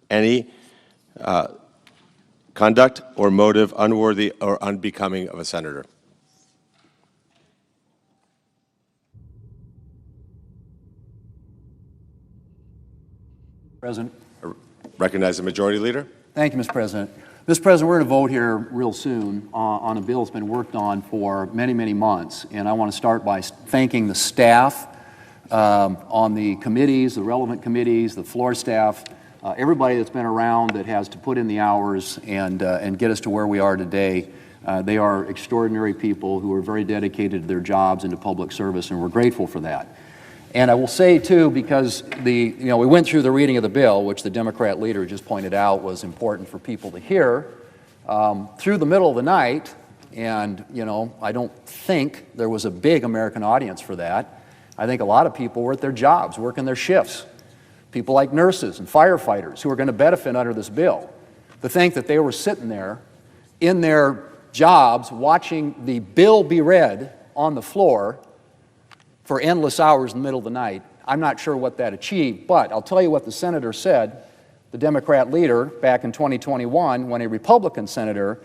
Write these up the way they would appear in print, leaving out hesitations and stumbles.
any conduct or motive unworthy or unbecoming of a senator. President. Recognize the Majority Leader. Thank you, Mr. President. Mr. President, we're going to vote here real soon on a bill that's been worked on for many, many months. And I want to start by thanking the staff on the committees, the relevant committees, the floor staff, everybody that's been around that has to put in the hours and get us to where we are today. They are extraordinary people who are very dedicated to their jobs and to public service, and we're grateful for that. And I will say, too, because we went through the reading of the bill, which the Democrat leader just pointed out was important for people to hear, through the middle of the night, and, I don't think there was a big American audience for that. I think a lot of people were at their jobs, working their shifts. People like nurses and firefighters who are going to benefit under this bill. To think that they were sitting there in their jobs watching the bill be read on the floor for endless hours in the middle of the night, I'm not sure what that achieved, but I'll tell you what the senator said, the Democrat leader, back in 2021, when a Republican senator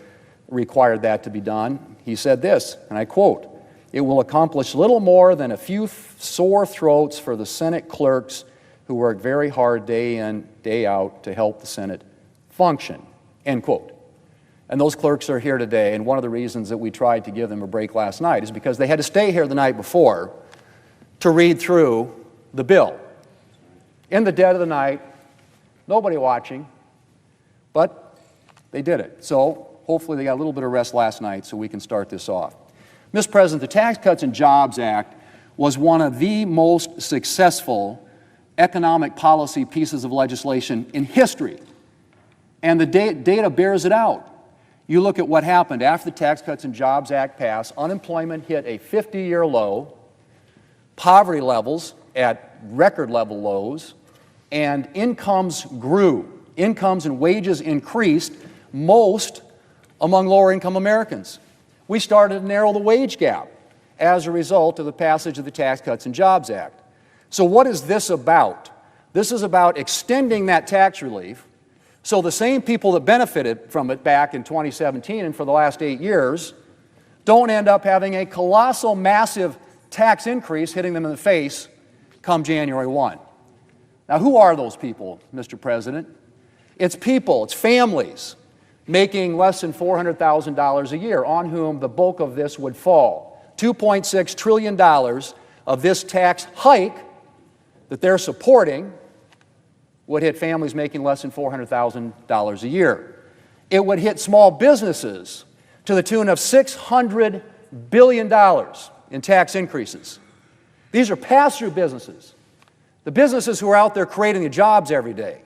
required that to be done. He said this, and I quote, "It will accomplish little more than a few sore throats for the Senate clerks who work very hard day in, day out to help the Senate function," end quote. And those clerks are here today, and one of the reasons that we tried to give them a break last night is because they had to stay here the night before to read through the bill. In the dead of the night, nobody watching, but they did it. So hopefully they got a little bit of rest last night so we can start this off. Mr. President, the Tax Cuts and Jobs Act was one of the most successful economic policy pieces of legislation in history, and the data bears it out. You look at what happened after the Tax Cuts and Jobs Act passed, unemployment hit a 50-year low, poverty levels at record level lows, and incomes grew. Incomes and wages increased, most among lower income Americans. We started to narrow the wage gap as a result of the passage of the Tax Cuts and Jobs Act. So what is this about? This is about extending that tax relief so the same people that benefited from it back in 2017 and for the last 8 years don't end up having a colossal, massive tax increase hitting them in the face come January 1. Now, who are those people, Mr. President? It's people, it's families making less than $400,000 a year on whom the bulk of this would fall. $2.6 trillion of this tax hike that they're supporting would hit families making less than $400,000 a year. It would hit small businesses to the tune of $600 billion in tax increases. These are pass-through businesses, the businesses who are out there creating the jobs every day.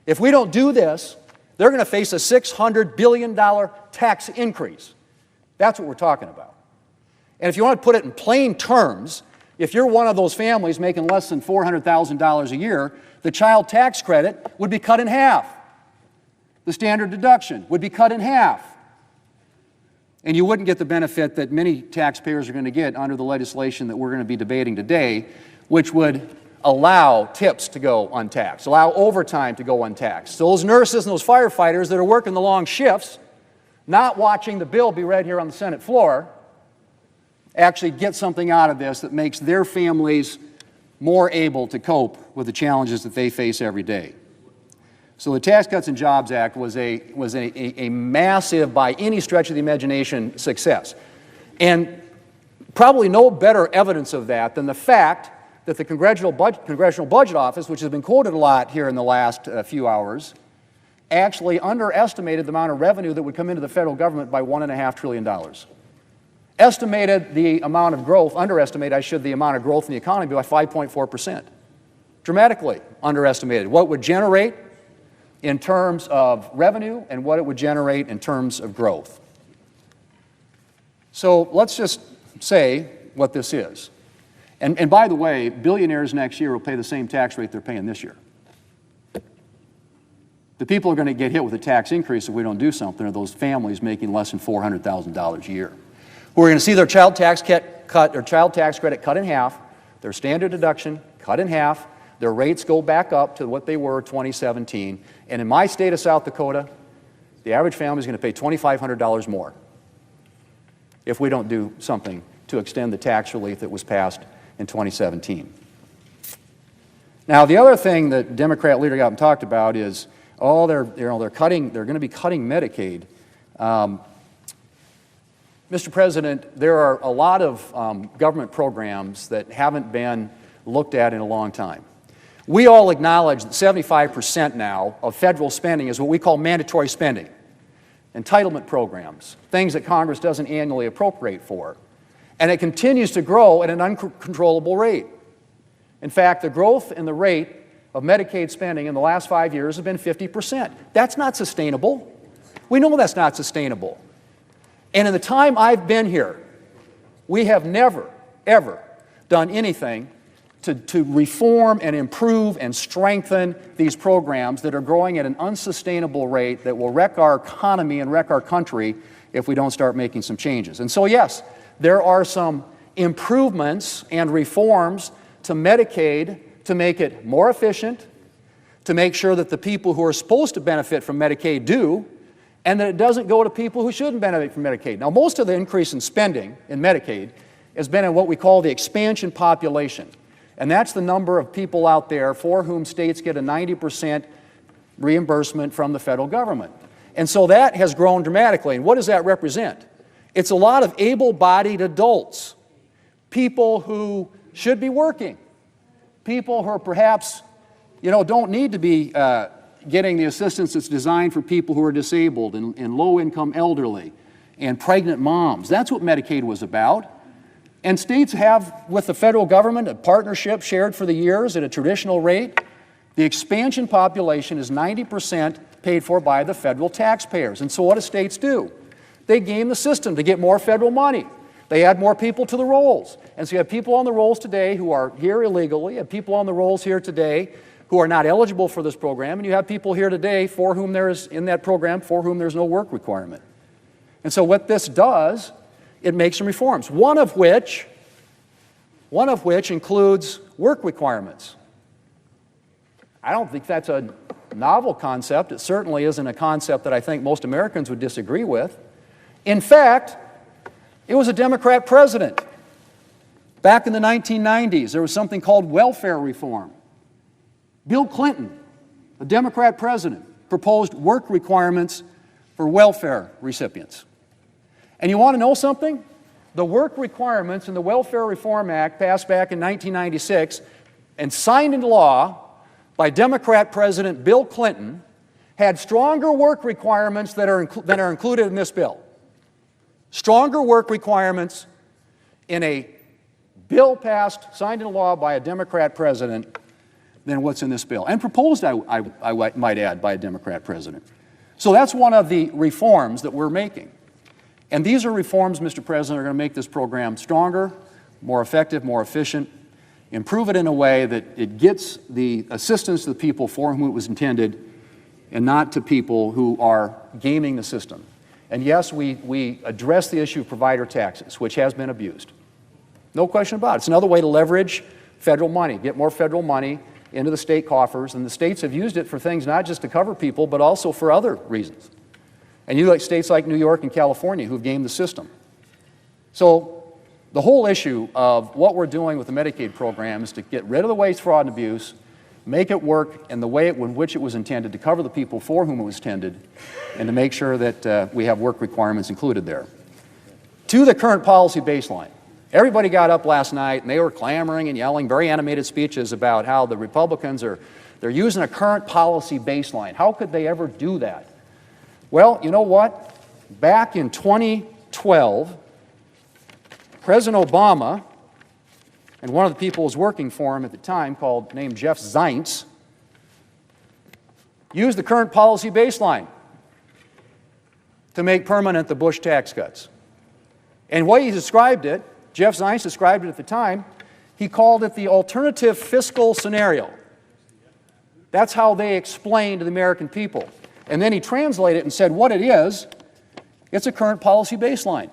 If we don't do this, they're going to face a $600 billion tax increase. That's what we're talking about. And if you want to put it in plain terms, if you're one of those families making less than $400,000 a year, the child tax credit would be cut in half. The standard deduction would be cut in half. And you wouldn't get the benefit that many taxpayers are going to get under the legislation that we're going to be debating today, which would allow tips to go untaxed, allow overtime to go untaxed. So those nurses and those firefighters that are working the long shifts, not watching the bill be read here on the Senate floor, actually get something out of this that makes their families more able to cope with the challenges that they face every day. So the Tax Cuts and Jobs Act was a massive, by any stretch of the imagination, success. And probably no better evidence of that than the fact that the Congressional Budget Office, which has been quoted a lot here in the last few hours, actually underestimated the amount of revenue that would come into the federal government by $1.5 trillion. Estimated the amount of growth, underestimated, the amount of growth in the economy by 5.4%. Dramatically underestimated what it would generate in terms of revenue and what it would generate in terms of growth. So let's just say what this is. And by the way, billionaires next year will pay the same tax rate they're paying this year. The people who are going to get hit with a tax increase if we don't do something are those families making less than $400,000 a year, who are going to see their child tax credit cut in half, their standard deduction cut in half, Their rates go back up to what they were in 2017. And in my state of South Dakota, the average family is going to pay $2,500 more if we don't do something to extend the tax relief that was passed in 2017. Now, the other thing that Democrat leader got up and talked about is, oh, they're going to be cutting Medicaid. Mr. President, there are a lot of government programs that haven't been looked at in a long time. We all acknowledge that 75% now of federal spending is what we call mandatory spending, entitlement programs, things that Congress doesn't annually appropriate for. And it continues to grow at an uncontrollable rate. In fact, the growth in the rate of Medicaid spending in the last 5 years has been 50%. That's not sustainable. We know that's not sustainable. And in the time I've been here, we have never, ever done anything to reform and improve and strengthen these programs that are growing at an unsustainable rate that will wreck our economy and wreck our country if we don't start making some changes. And so, yes, there are some improvements and reforms to Medicaid to make it more efficient, to make sure that the people who are supposed to benefit from Medicaid do, and that it doesn't go to people who shouldn't benefit from Medicaid. Now, most of the increase in spending in Medicaid has been in what we call the expansion population. And that's the number of people out there for whom states get a 90% reimbursement from the federal government. And so that has grown dramatically. And what does that represent? It's a lot of able-bodied adults, people who should be working, people who are perhaps, don't need to be getting the assistance that's designed for people who are disabled and low-income elderly and pregnant moms. That's what Medicaid was about. And states have, with the federal government, a partnership shared for the years at a traditional rate. The expansion population is 90% paid for by the federal taxpayers. And so what do states do? They game the system to get more federal money. They add more people to the rolls. And so you have people on the rolls today who are here illegally, you have people on the rolls here today who are not eligible for this program, and you have people here today for whom there is, in that program, for whom there's no work requirement. And so what this does, it makes some reforms, one of which includes work requirements. I don't think that's a novel concept. It certainly isn't a concept that I think most Americans would disagree with. In fact, it was a Democrat president. Back in the 1990s, there was something called welfare reform. Bill Clinton, a Democrat president, proposed work requirements for welfare recipients. And you want to know something? The work requirements in the Welfare Reform Act passed back in 1996 and signed into law by Democrat President Bill Clinton had stronger work requirements that are included in this bill. Stronger work requirements in a bill passed, signed into law by a Democrat president than what's in this bill, and proposed, I might add, by a Democrat president. So that's one of the reforms that we're making. And these are reforms, Mr. President, are going to make this program stronger, more effective, more efficient, improve it in a way that it gets the assistance to the people for whom it was intended and not to people who are gaming the system. And yes, we address the issue of provider taxes, which has been abused. No question about it. It's another way to leverage federal money, get more federal money into the state coffers, and the states have used it for things not just to cover people, but also for other reasons. And you like states like New York and California who've gamed the system. So the whole issue of what we're doing with the Medicaid program is to get rid of the waste, fraud, and abuse, make it work in the way in which it was intended to cover the people for whom it was intended, and to make sure that we have work requirements included there. To the current policy baseline. Everybody got up last night and they were clamoring and yelling very animated speeches about how the Republicans they're using a current policy baseline. How could they ever do that? Well, you know what? Back in 2012, President Obama, and one of the people who was working for him at the time, named Jeff Zients, used the current policy baseline to make permanent the Bush tax cuts. And the way he described it, Jeff Zients described it at the time, he called it the alternative fiscal scenario. That's how they explained to the American people. And then he translated it and said what it is, it's a current policy baseline.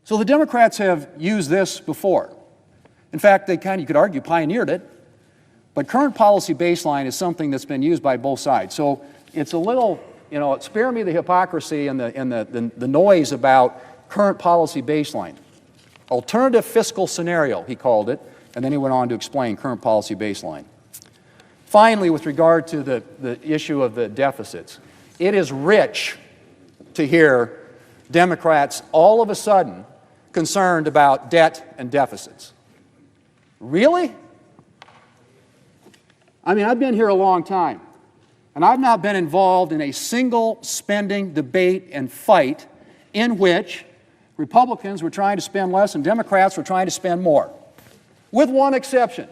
So the Democrats have used this before. In fact, they you could argue, pioneered it But current policy baseline is something that's been used by both sides. So it's a little, spare me the hypocrisy and the noise about current policy baseline. Alternative fiscal scenario, he called it, and then he went on to explain current policy baseline. Finally, with regard to the issue of the deficits, it is rich to hear Democrats all of a sudden concerned about debt and deficits. Really? I mean, I've been here a long time, and I've not been involved in a single spending debate and fight in which Republicans were trying to spend less and Democrats were trying to spend more, with one exception,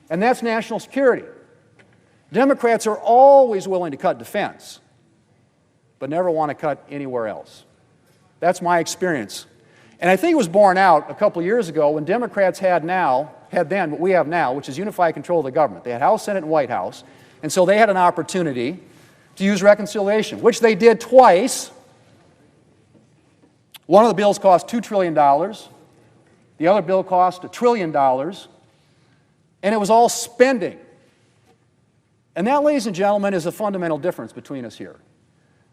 and that's national security. Democrats are always willing to cut defense, but never want to cut anywhere else. That's my experience. And I think it was borne out a couple of years ago when Democrats had then what we have now, which is unified control of the government. They had House, Senate, and White House, and so they had an opportunity to use reconciliation, which they did twice. One of the bills cost $2 trillion. The other bill cost $1 trillion. And it was all spending. And that, ladies and gentlemen, is a fundamental difference between us here.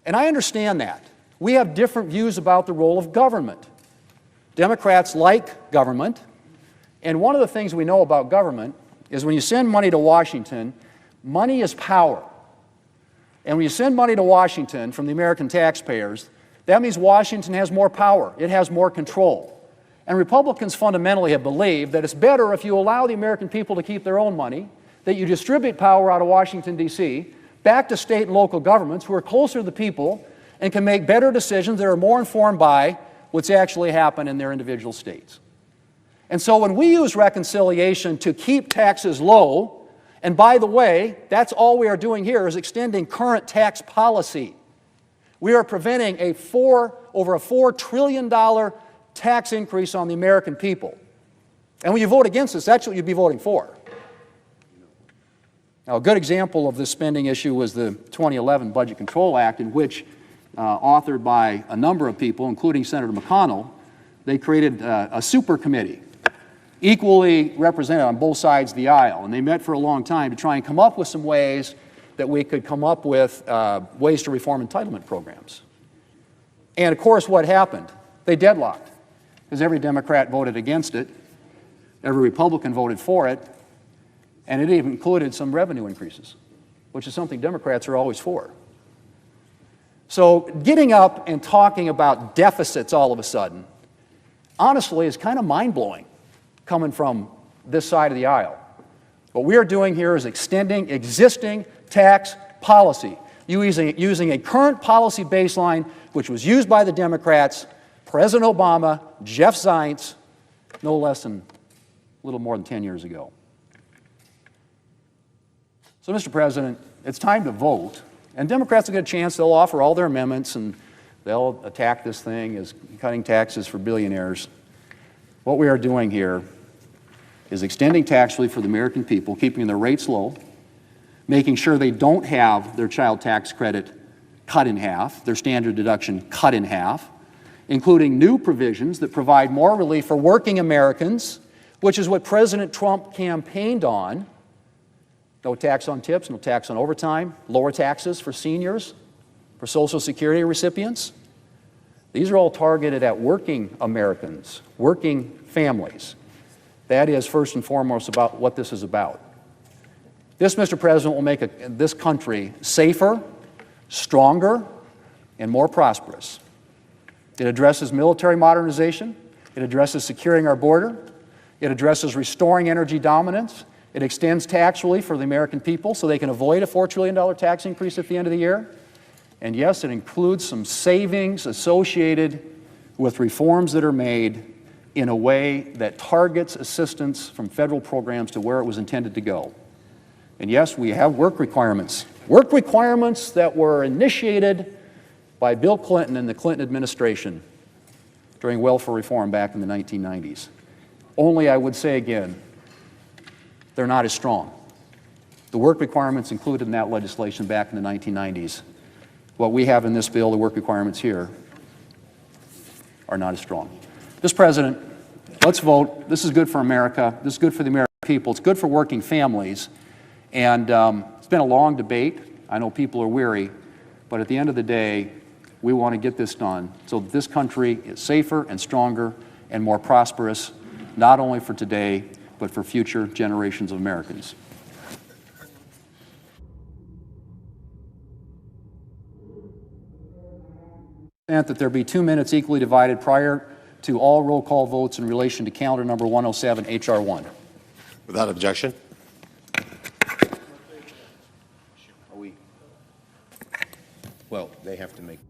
And I understand that. We have different views about the role of government. Democrats like government. And one of the things we know about government is when you send money to Washington, money is power. And when you send money to Washington from the American taxpayers, that means Washington has more power. It has more control. And Republicans fundamentally have believed that it's better if you allow the American people to keep their own money, that you distribute power out of Washington, D.C., back to state and local governments who are closer to the people and can make better decisions that are more informed by what's actually happened in their individual states. And so when we use reconciliation to keep taxes low, and by the way, that's all we are doing here is extending current tax policy. We are preventing over a $4 trillion tax increase on the American people. And when you vote against this, that's what you'd be voting for. Now, a good example of this spending issue was the 2011 Budget Control Act, in which, authored by a number of people, including Senator McConnell, they created a super committee, equally represented on both sides of the aisle. And they met for a long time to try and come up with some ways that we could come up with ways to reform entitlement programs. And of course, what happened? They deadlocked, because every Democrat voted against it, every Republican voted for it, and it even included some revenue increases, which is something Democrats are always for. So getting up and talking about deficits all of a sudden, honestly, is kind of mind-blowing coming from this side of the aisle. What we are doing here is extending existing tax policy, using a current policy baseline which was used by the Democrats, President Obama, Jeff Zients, no less than a little more than 10 years ago. So, Mr. President, it's time to vote, and Democrats will get a chance. They'll offer all their amendments, and they'll attack this thing as cutting taxes for billionaires. What we are doing here is extending tax relief for the American people, keeping their rates low, making sure they don't have their child tax credit cut in half, their standard deduction cut in half, including new provisions that provide more relief for working Americans, which is what President Trump campaigned on. No tax on tips, no tax on overtime, lower taxes for seniors, for Social Security recipients. These are all targeted at working Americans, working families. That is first and foremost about what this is about. This, Mr. President, will make this country safer, stronger, and more prosperous. It addresses military modernization. It addresses securing our border. It addresses restoring energy dominance. It extends tax relief for the American people so they can avoid a $4 trillion tax increase at the end of the year. And yes, it includes some savings associated with reforms that are made in a way that targets assistance from federal programs to where it was intended to go. And yes, we have work requirements that were initiated by Bill Clinton and the Clinton administration during welfare reform back in the 1990s. Only, I would say again, they're not as strong. The work requirements included in that legislation back in the 1990s, what we have in this bill, the work requirements here, are not as strong. Mr. President, let's vote. This is good for America. This is good for the American people. It's good for working families. And it's been a long debate. I know people are weary. But at the end of the day, we want to get this done so that this country is safer and stronger and more prosperous, not only for today, but for future generations of Americans. That there be 2 minutes equally divided prior to all roll call votes in relation to calendar number 107, H.R. 1. Without objection. Well, they have to make.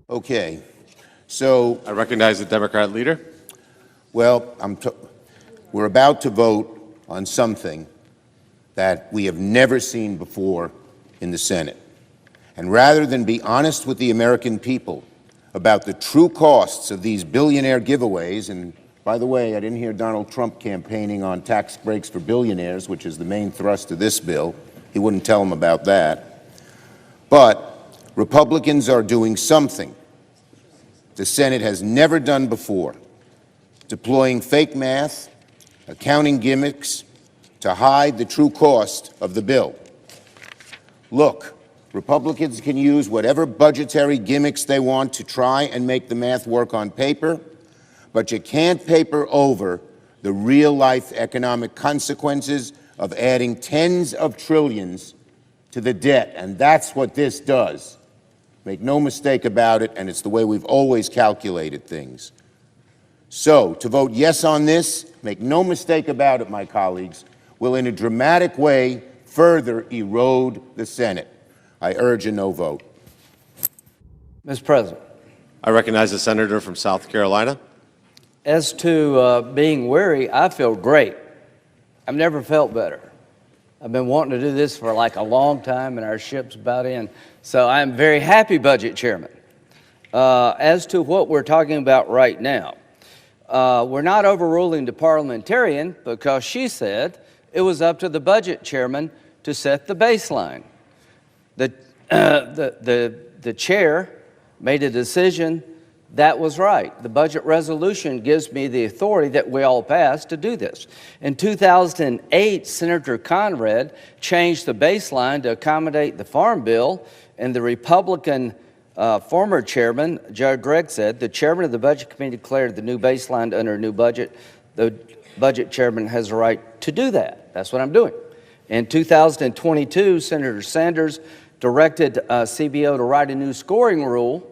Okay, so, I recognize the Democrat leader. well, we're about to vote on something that we have never seen before in the Senate. And rather than be honest with the American people about the true costs of these billionaire giveaways, and by the way, I didn't hear Donald Trump campaigning on tax breaks for billionaires, which is the main thrust of this bill. He wouldn't tell them about that. But Republicans are doing something the Senate has never done before, deploying fake math, accounting gimmicks to hide the true cost of the bill. Look, Republicans can use whatever budgetary gimmicks they want to try and make the math work on paper, but you can't paper over the real-life economic consequences of adding tens of trillions to the debt, and that's what this does. Make no mistake about it, and it's the way we've always calculated things. So, to vote yes on this, make no mistake about it, my colleagues, will in a dramatic way further erode the Senate. I urge a no vote. Mr. President, I recognize the senator from South Carolina. as to being weary, I feel great. I've never felt better. I've been wanting to do this for like a long time, and our ship's about in. So I'm very happy, Budget Chairman. As to what we're talking about right now, we're not overruling the parliamentarian because she said it was up to the Budget Chairman to set the baseline. The chair made a decision that was right. The budget resolution gives me the authority that we all passed to do this. In 2008, Senator Conrad changed the baseline to accommodate the Farm Bill, and the Republican former chairman, Judge Gregg, said the chairman of the Budget Committee declared the new baseline under a new budget. The budget chairman has a right to do that. That's what I'm doing. In 2022, Senator Sanders directed CBO to write a new scoring rule,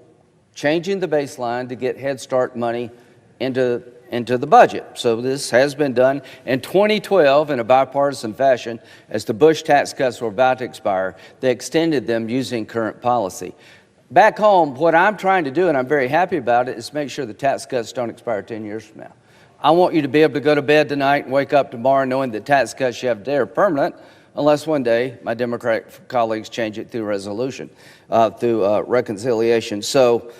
changing the baseline to get Head Start money into the budget. So this has been done. In 2012, in a bipartisan fashion, as the Bush tax cuts were about to expire, they extended them using current policy. Back home, what I'm trying to do, and I'm very happy about it, is make sure the tax cuts don't expire 10 years from now. I want you to be able to go to bed tonight and wake up tomorrow knowing that tax cuts you have today are permanent, unless one day my Democratic colleagues change it through resolution, through reconciliation. So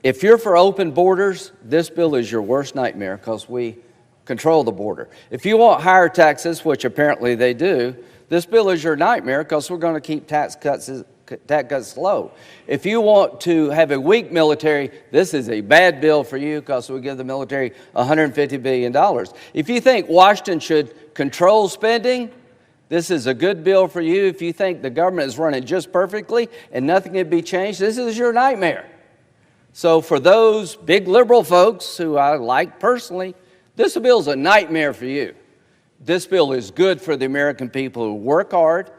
if you're for open borders, this bill is your worst nightmare because we control the border. If you want higher taxes, which apparently they do, this bill is your nightmare because we're going to keep tax cuts low. If you want to have a weak military, this is a bad bill for you because we give the military $150 billion. If you think Washington should control spending, this is a good bill for you. If you think the government is running just perfectly and nothing can be changed, this is your nightmare. So for those big liberal folks who I like personally, this bill is a nightmare for you. This bill is good for the American people who work hard.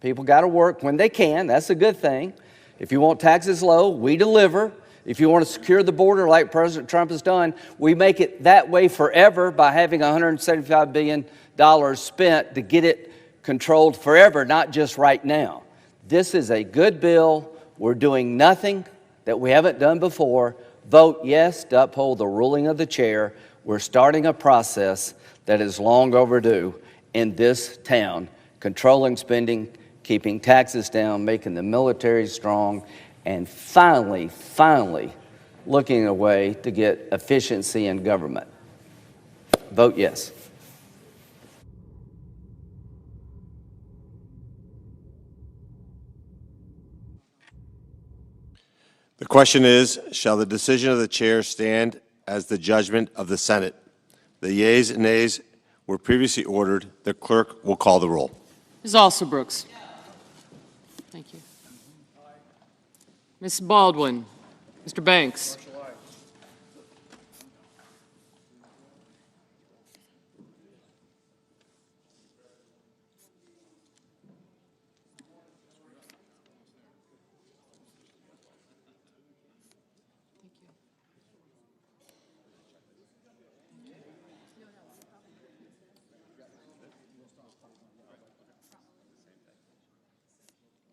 People got to work when they can. That's a good thing. If you want taxes low, we deliver. If you want to secure the border like President Trump has done, we make it that way forever by having $175 billion spent to get it controlled forever, not just right now. This is a good bill. We're doing nothing that we haven't done before. Vote yes to uphold the ruling of the chair. We're starting a process that is long overdue in this town, controlling spending, keeping taxes down, making the military strong, and finally looking at a way to get efficiency in government. Vote yes. The question is, shall the decision of the chair stand as the judgment of the Senate? The yeas and nays were previously ordered. The clerk will call the roll. Ms. Alsobrooks. Thank you. Ms. Baldwin. Mr. Banks.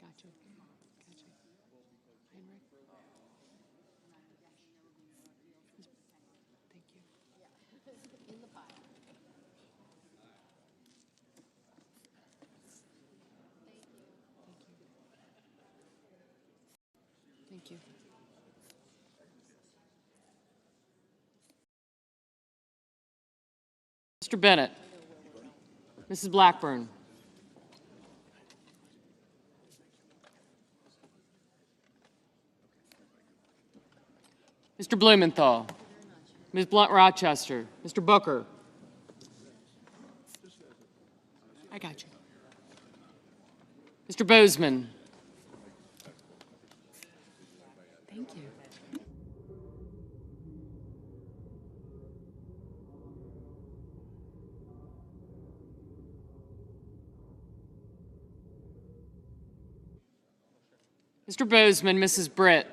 Gotcha. Gotcha. Heinrich? Thank you. Thank you. Mr. Bennett. Mrs. Blackburn. Mr. Blumenthal. Ms. Blunt-Rochester. Mr. Booker. I got you. Mr. Bozeman. Thank you. Mr. Bozeman, Mrs. Britt.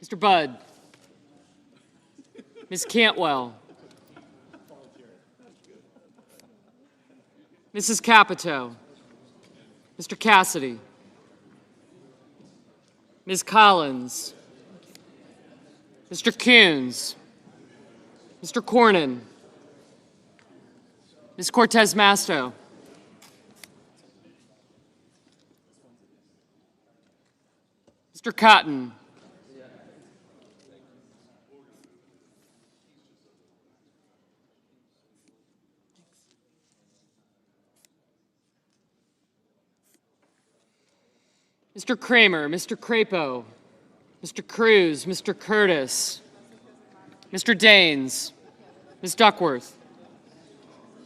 Mr. Budd. Ms. Cantwell. Mrs. Capito. Mr. Cassidy. Ms. Collins. Mr. Coons. Mr. Cornyn. Ms. Cortez Masto. Mr. Cotton. Mr. Kramer, Mr. Crapo, Mr. Cruz, Mr. Curtis, Mr. Daines, Ms. Duckworth,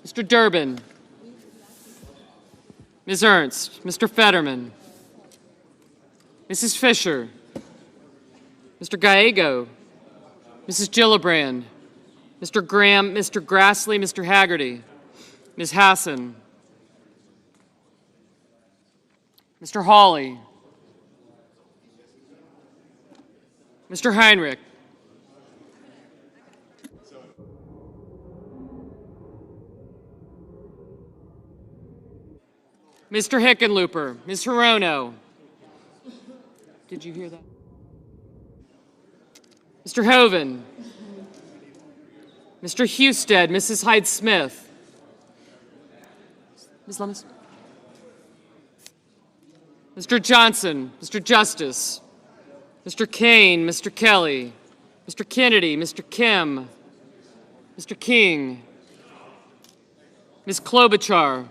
Mr. Durbin, Ms. Ernst, Mr. Fetterman, Mrs. Fisher, Mr. Gallego, Mrs. Gillibrand, Mr. Graham, Mr. Grassley, Mr. Haggerty, Ms. Hassan, Mr. Hawley, Mr. Heinrich, Mr. Hickenlooper, Ms. Hirono. Did you hear that? Mr. Hoven, Mr. Husted, Mrs. Hyde-Smith, Ms. Lummis, Mr. Johnson, Mr. Justice, Mr. Kane, Mr. Kelly, Mr. Kennedy, Mr. Kim, Mr. King, Ms. Klobuchar,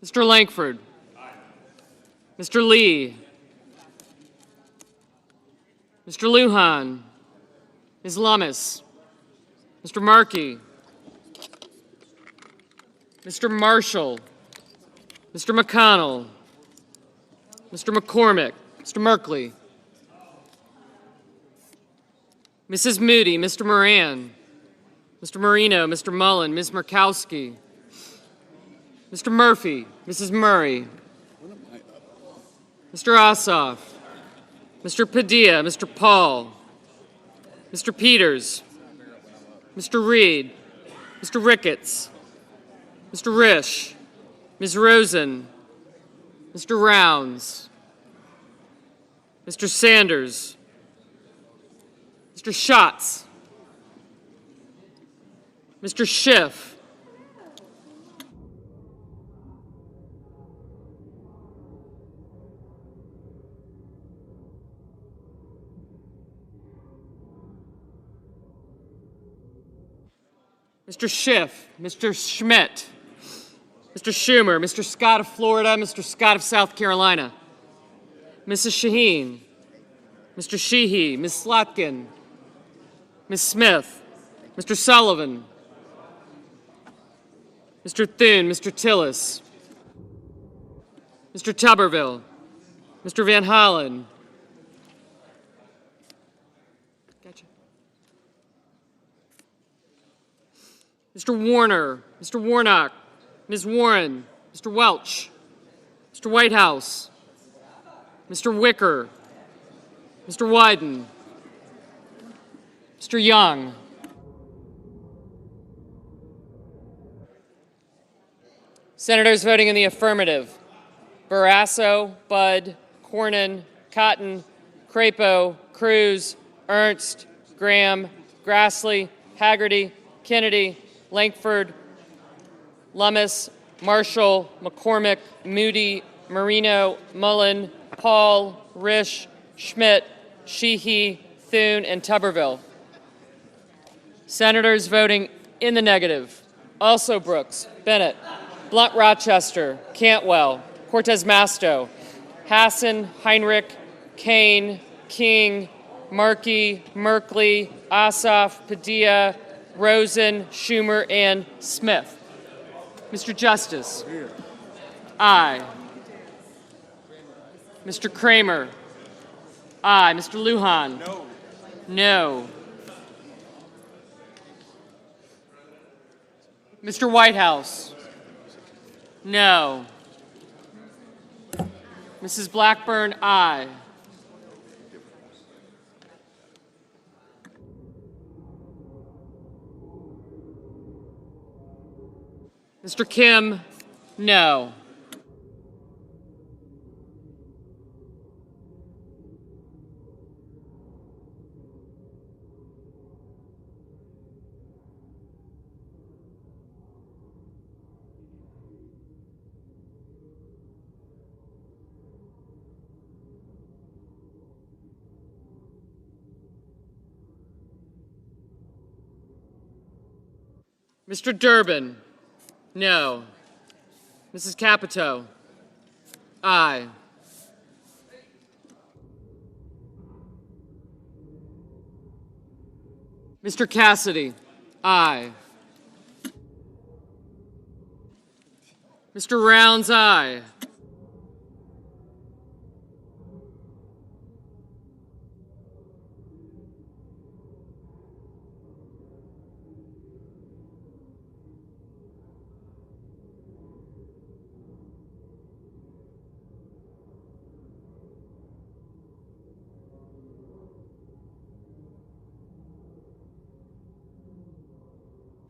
Mr. Lankford, Mr. Lee, Mr. Lujan, Ms. Lummis, Mr. Markey, Mr. Marshall, Mr. McConnell, Mr. McCormick, Mr. Merkley, Mrs. Moody, Mr. Moran, Mr. Marino, Mr. Mullen, Ms. Murkowski, Mr. Murphy, Mrs. Murray, Mr. Ossoff, Mr. Padilla, Mr. Paul, Mr. Peters, Mr. Reed, Mr. Ricketts, Mr. Risch, Ms. Rosen, Mr. Rounds, Mr. Sanders, Mr. Schatz, Mr. Schiff, Mr. Schiff, Mr. Schmidt, Mr. Schumer, Mr. Scott of Florida, Mr. Scott of South Carolina, Mrs. Shaheen, Mr. Sheehy, Ms. Slotkin, Ms. Smith, Mr. Sullivan, Mr. Thune, Mr. Tillis, Mr. Tuberville, Mr. Van Hollen. Gotcha. Mr. Warner, Mr. Warnock, Ms. Warren, Mr. Welch, Mr. Whitehouse, Mr. Wicker, Mr. Wyden, Mr. Young, Senators voting in the affirmative: Barrasso, Budd, Cornyn, Cotton, Crapo, Cruz, Ernst, Graham, Grassley, Haggerty, Kennedy, Lankford, Lummis, Marshall, McCormick, Moody, Marino, Mullen, Paul, Risch, Schmidt, Sheehy, Thune, and Tuberville. Senators voting in the negative: also Brooks, Bennett, Blunt Rochester, Cantwell, Cortez Masto, Hassan, Heinrich, Kane, King, Markey, Merkley, Ossoff, Padilla, Rosen, Schumer, and Smith. Mr. Justice. Aye. Mr. Kramer. Aye. Mr. Lujan. No. No. Mr. Whitehouse. No. Mrs. Blackburn, aye. Mr. Kim, no. Mr. Durbin, no. Mrs. Capito, aye. Mr. Cassidy, aye. Mr. Rounds, aye.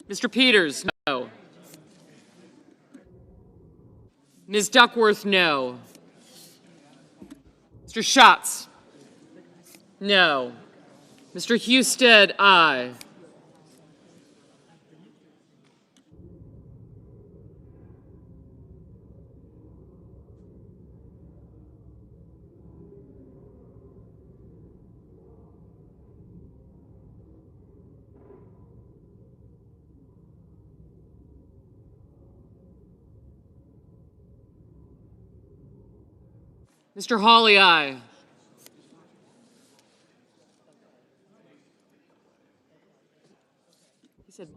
Mr. Peters, no. Ms. Duckworth, no. Mr. Schatz, no. Mr. Husted, aye. Mr. Hawley, aye. He said,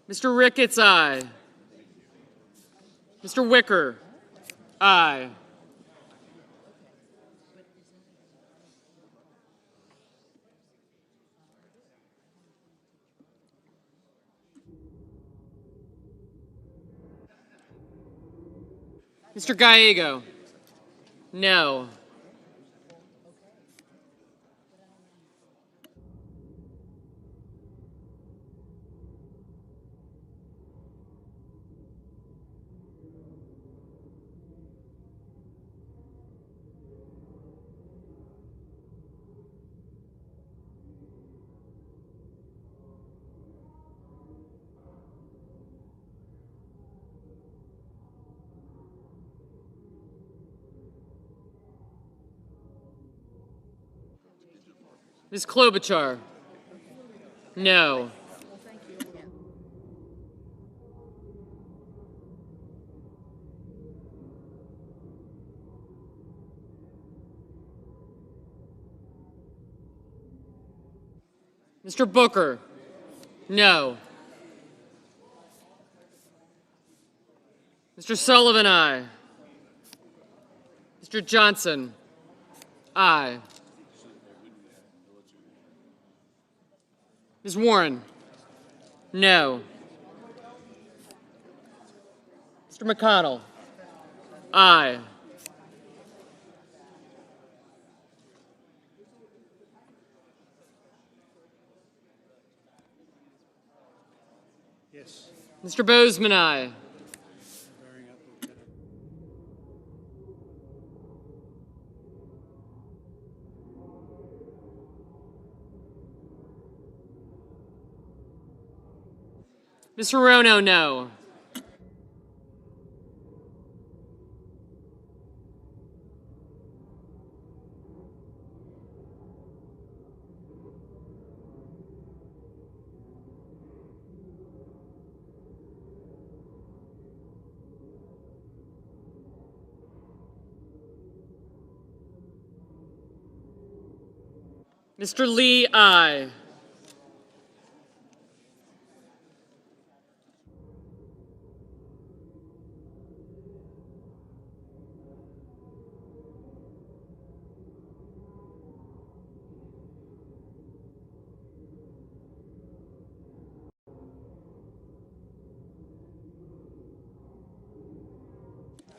Mr. Ricketts, aye. Mr. Wicker, aye. Mr. Gallego, no. Ms. Klobuchar, no. Mr. Booker? No. Mr. Sullivan, aye. Mr. Johnson? Aye. Ms. Warren? No. Mr. McConnell? Aye. Yes. Mr. Bozeman, aye. Ms. Hirono, no. Mr. Lee, aye.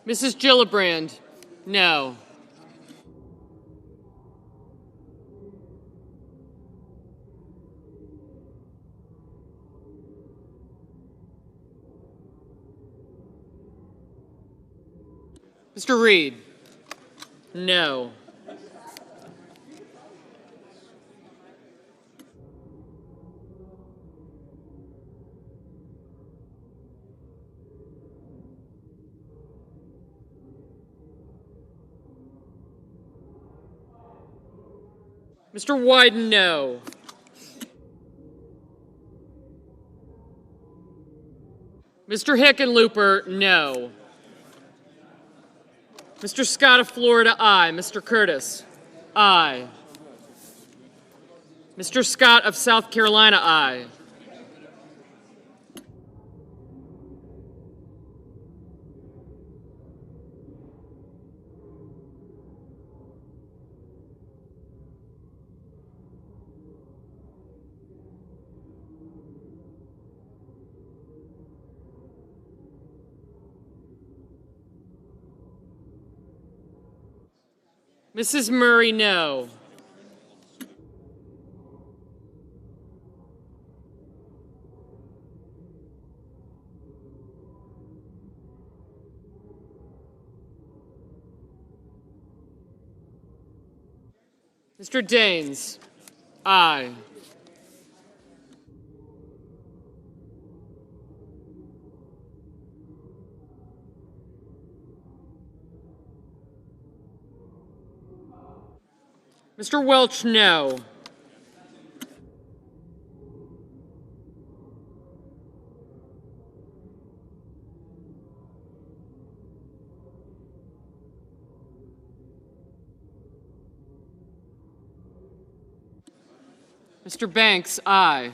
Mrs. Gillibrand, no. Mr. Reed, no. Mr. Wyden, no. Mr. Hickenlooper, no. Mr. Scott of Florida, aye. Mr. Curtis, aye. Mr. Scott of South Carolina, aye. Mrs. Murray, no. Mr. Daines, aye. Mr. Welch, no. Mr. Banks, aye.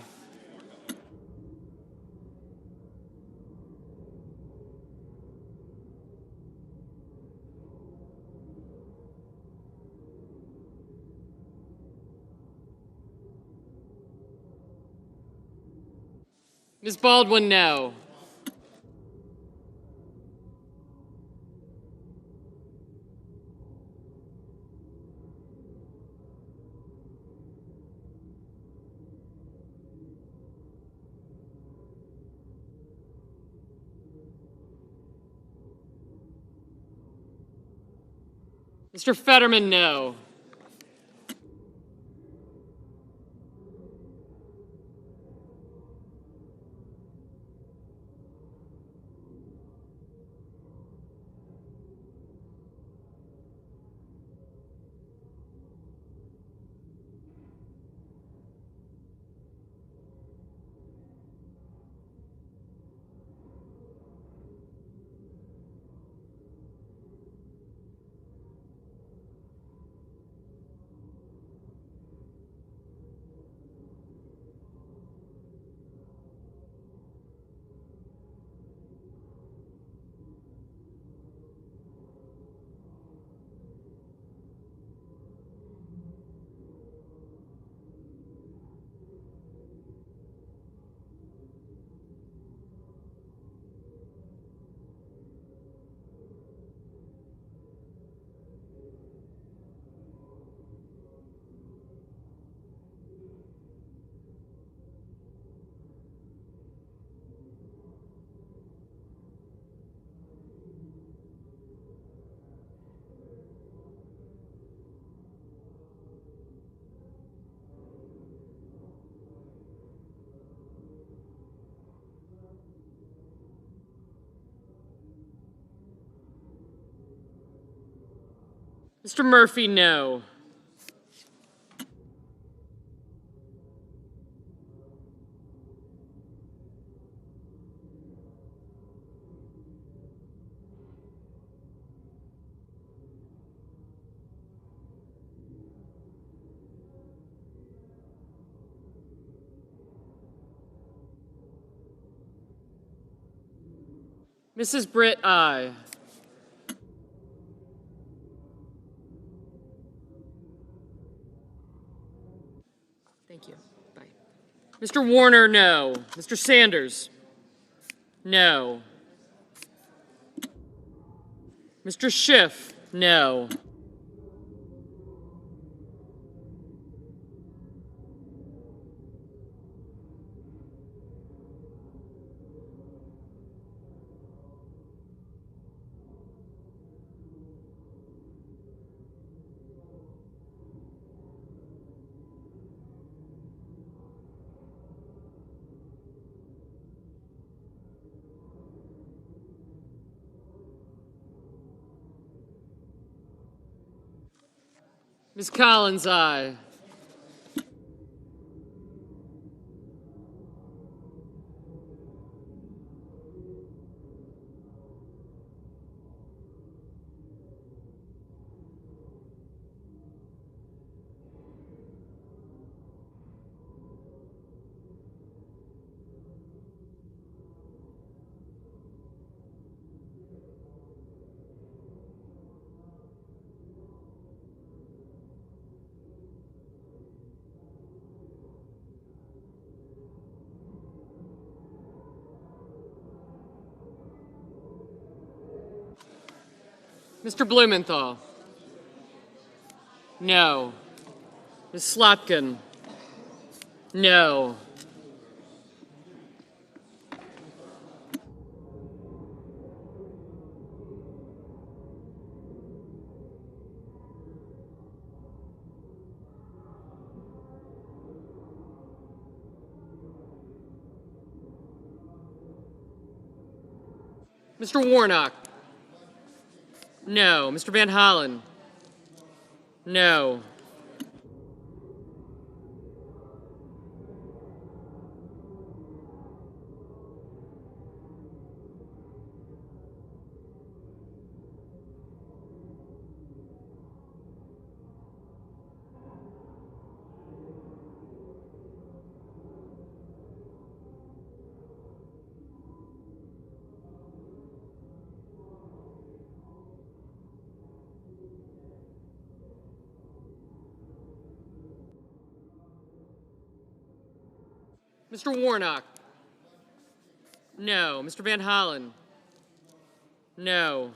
Ms. Baldwin, no. Mr. Fetterman, no. Mr. Murphy, no. Mrs. Britt, aye. Thank you. Bye. Mr. Warner, no. Mr. Sanders, no. Mr. Schiff, no. Ms. Collins, aye. Mr. Blumenthal, no. Ms. Slotkin, no. Mr. Warnock, no. Mr. Van Hollen, no. Mr. Warnock, no. Mr. Van Hollen, no.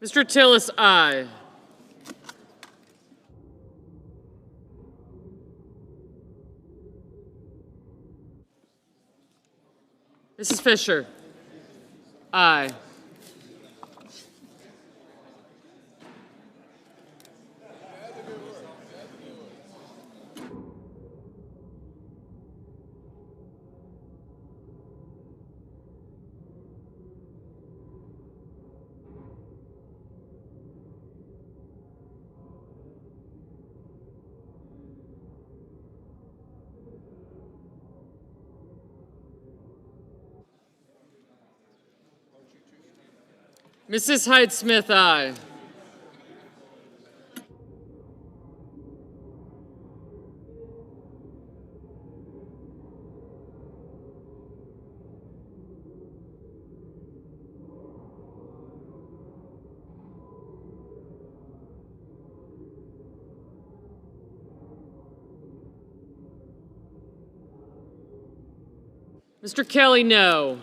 Mr. Tillis, aye. Mrs. Fisher, aye. Mrs. Hyde-Smith, aye. Mr. Kelly, no.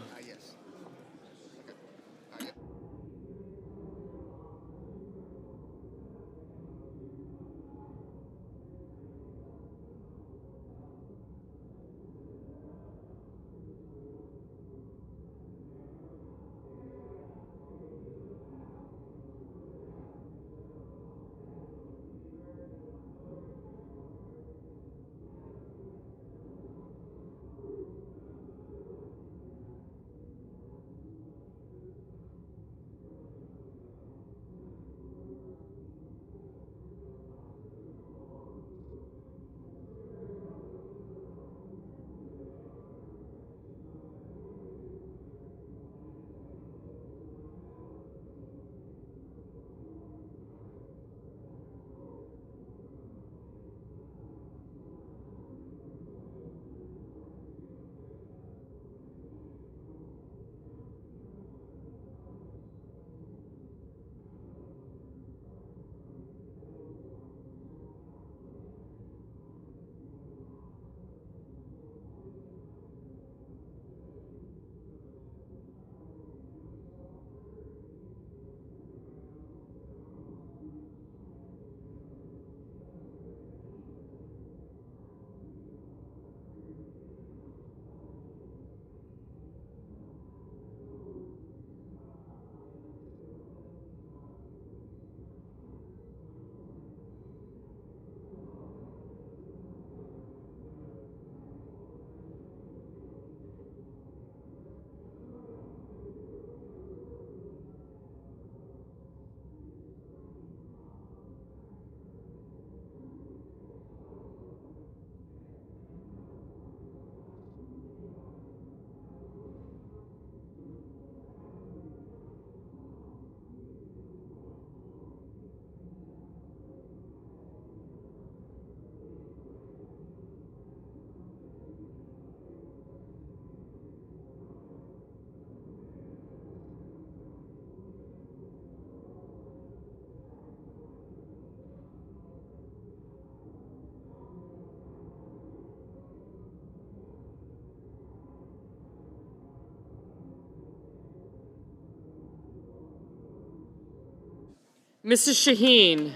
Mrs. Shaheen,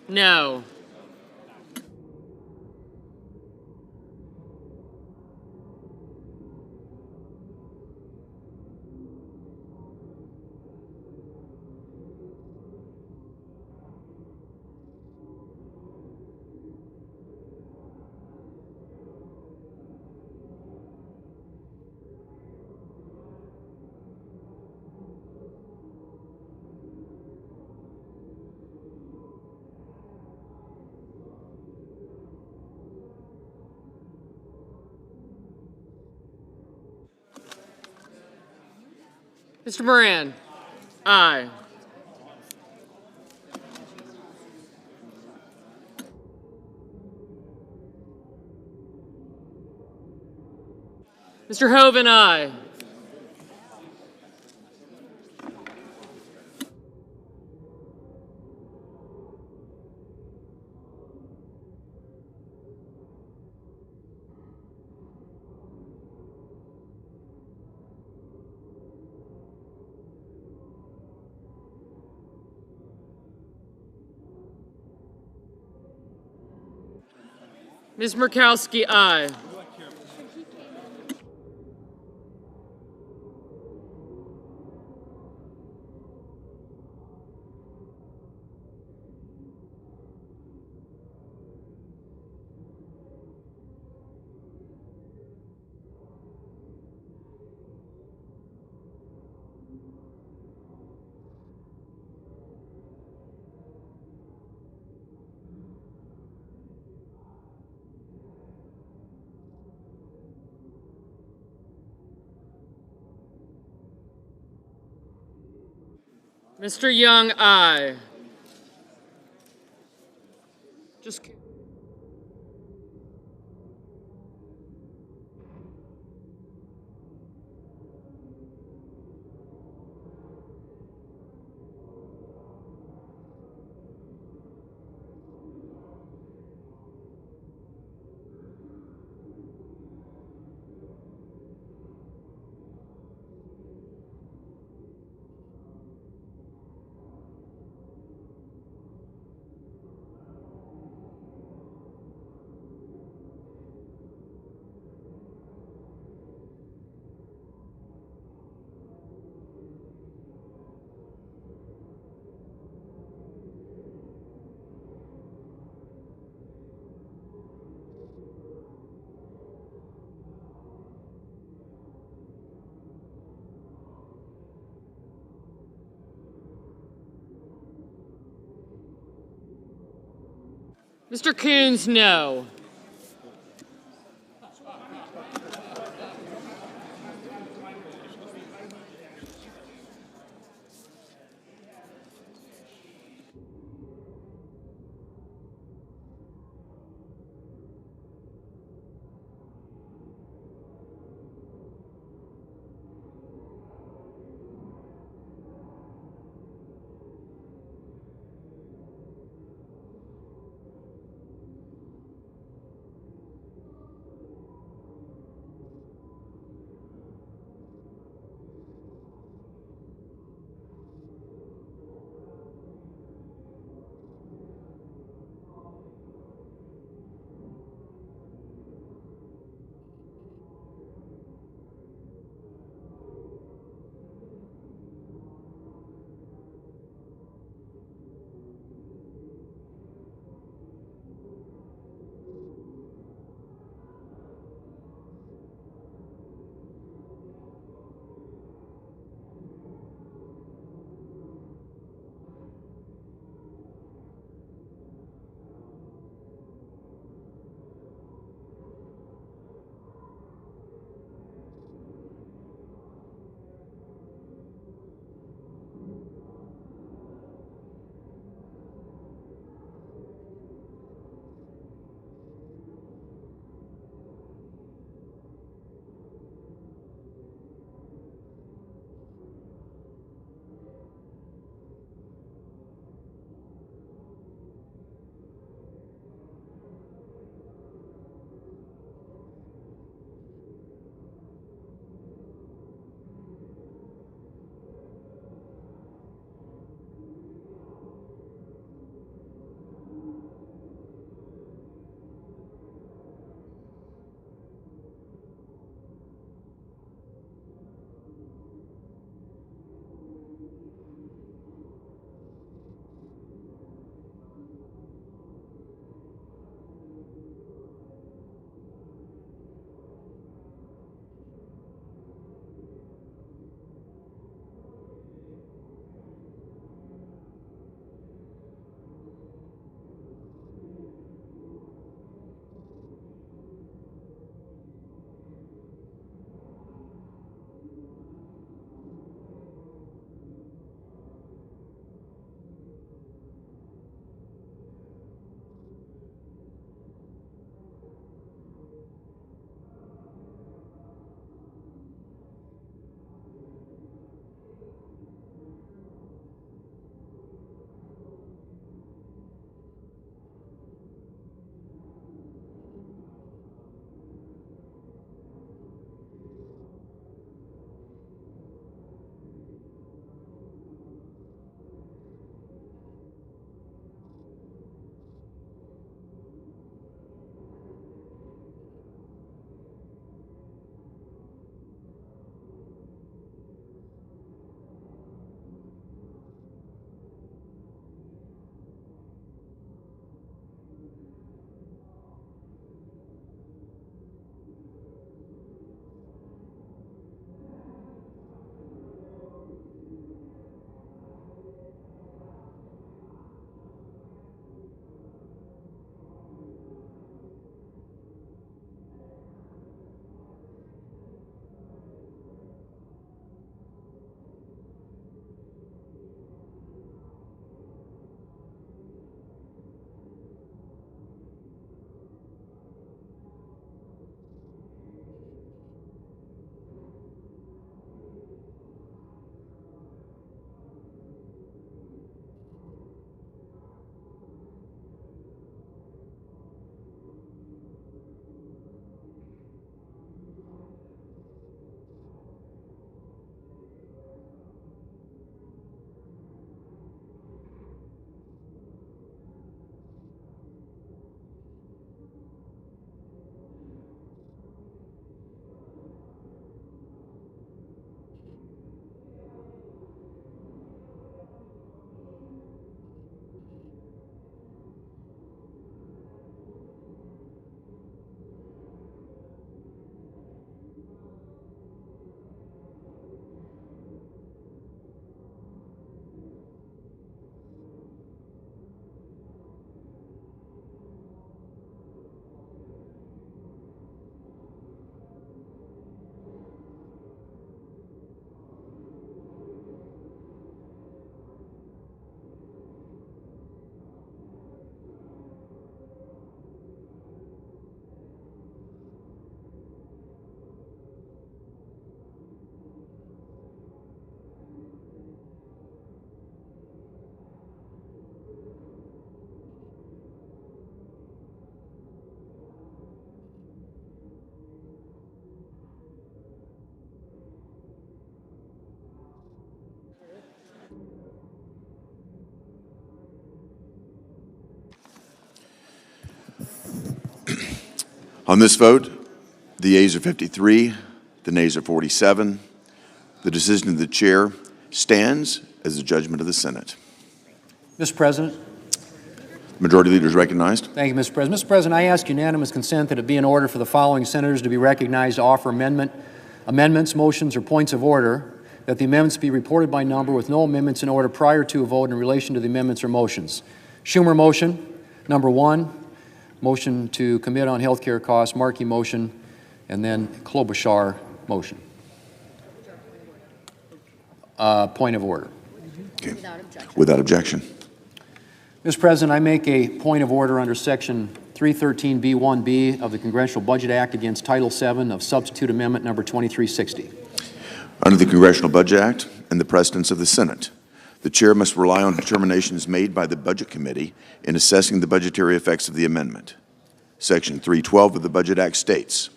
no. Mr. Moran, aye. Mr. Hoven, aye. Ms. Murkowski, aye. Mr. Young, aye. Just. Mr. Coons, no. On this vote, the yeas are 53, the nays are 47. The decision of the chair stands as the judgment of the Senate. Mr. President. Majority Leader is recognized. Thank you, Mr. President. Mr. President, I ask unanimous consent that it be in order for the following senators to be recognized to offer amendments, motions, or points of order, that the amendments be reported by number with no amendments in order prior to a vote in relation to the amendments or motions. Schumer motion, number 1. Motion to commit on health care costs, Markey motion, and then Klobuchar motion. Point of order. Okay. Without objection. Mr. President, I make a point of order under Section 313B1B of the Congressional Budget Act against Title VII of Substitute Amendment Number 2360. Under the Congressional Budget Act and the precedents of the Senate, the chair must rely on determinations made by the Budget Committee in assessing the budgetary effects of the amendment. Section 312 of the Budget Act states,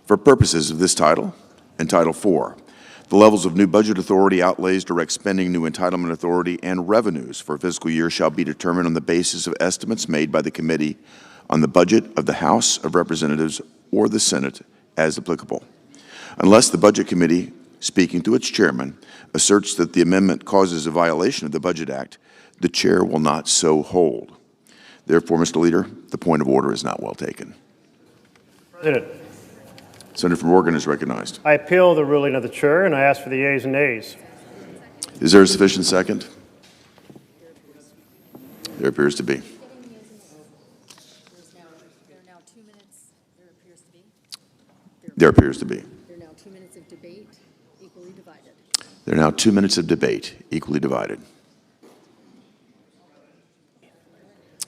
for purposes of this title and Title IV, the levels of new budget authority, outlays, direct spending, new entitlement authority, and revenues for a fiscal year shall be determined on the basis of estimates made by the committee on the budget of the House of Representatives or the Senate as applicable. Unless the Budget Committee, speaking to its chairman, asserts that the amendment causes a violation of the Budget Act, the chair will not so hold. Therefore, Mr. Leader, the point of order is not well taken. President, Senator from Oregon is recognized. I appeal the ruling of the chair, and I ask for the yeas and nays. Is there a sufficient second? There appears to be. There are now 2 minutes, there appears to be. There appears to be. There are now 2 minutes of debate, equally divided. There are now 2 minutes of debate, equally divided.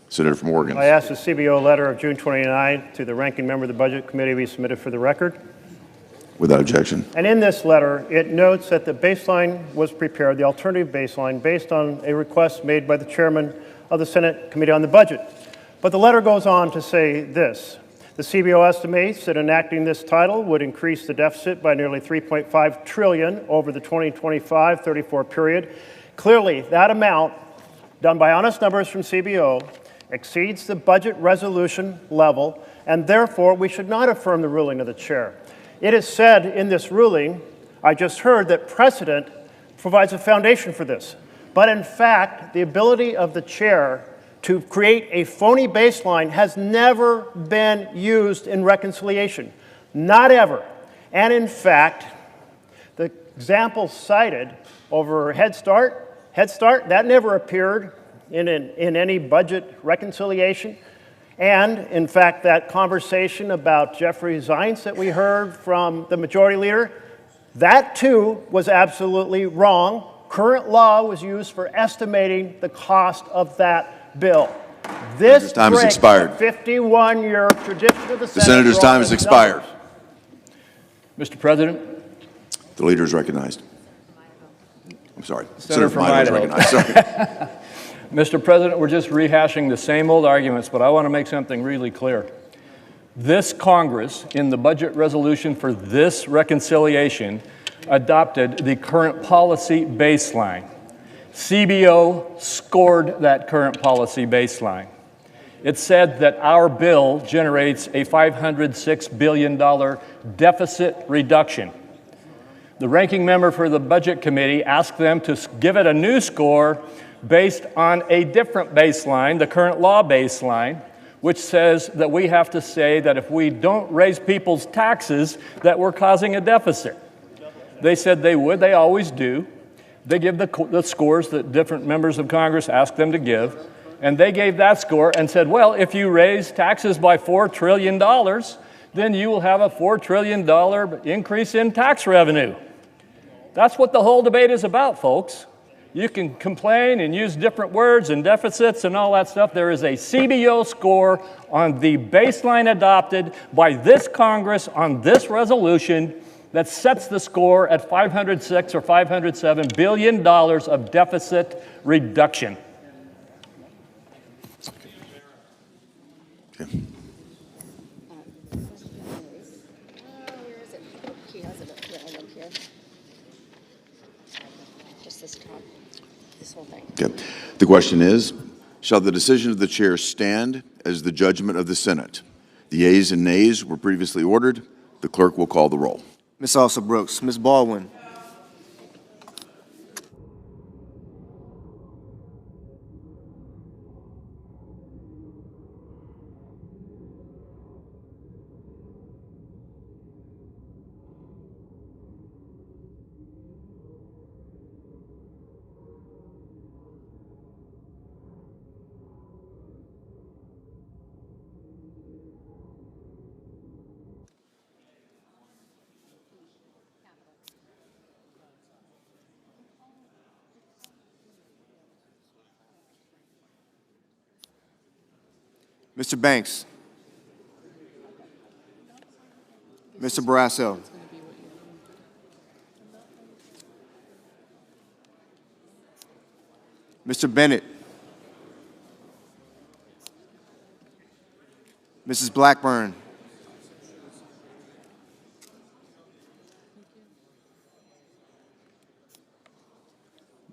Senator from Oregon. I ask the CBO letter of June 29 to the ranking member of the Budget Committee be submitted for the record. Without objection. And in this letter, it notes that the baseline was prepared, the alternative baseline, based on a request made by the chairman of the Senate Committee on the Budget. But the letter goes on to say this. The CBO estimates that enacting this title would increase the deficit by nearly $3.5 trillion over the 2025-34 period. Clearly, that amount, done by honest numbers from CBO, exceeds the budget resolution level, and therefore we should not affirm the ruling of the chair. It is said in this ruling, I just heard, that precedent provides a foundation for this. But in fact, the ability of the chair to create a phony baseline has never been used in reconciliation. Not ever. And in fact, the example cited over Head Start, that never appeared in any budget reconciliation. And in fact, that conversation about Jeffrey Zients that we heard from the majority leader, that too was absolutely wrong. Current law was used for estimating the cost of that bill. This time has breaks expired. the 51-year tradition of the Senate. The senator's time has expired. Mr. President. The leader is recognized. I'm sorry. Senator from Idaho is recognized. Sorry. Mr. President, we're just rehashing the same old arguments, but I want to make something really clear. This Congress, in the budget resolution for this reconciliation, adopted the current policy baseline. CBO scored that current policy baseline. It said that our bill generates a $506 billion deficit reduction. The ranking member for the Budget Committee asked them to give it a new score based on a different baseline, the current law baseline, which says that we have to say that if we don't raise people's taxes, that we're causing a deficit. They said they would, they always do. They give the scores that different members of Congress ask them to give, and they gave that score and said, well, if you raise taxes by $4 trillion, then you will have a $4 trillion increase in tax revenue. That's what the whole debate is about, folks. You can complain and use different words and deficits and all that stuff. There is a CBO score on the baseline adopted by this Congress on this resolution that sets the score at $506 or $507 billion of deficit reduction. Where is it? He has it up here. I look here. Just this top, this whole thing. Okay. The question is, shall the decision of the chair stand as the judgment of the Senate? The yeas and nays were previously ordered. The clerk will call the roll. Ms. Alsa Brooks, Ms. Baldwin, Mr. Banks, Mr. Barrasso, Mr. Bennett, Mrs. Blackburn,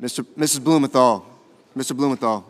Mrs. Blumenthal, Mr. Blumenthal,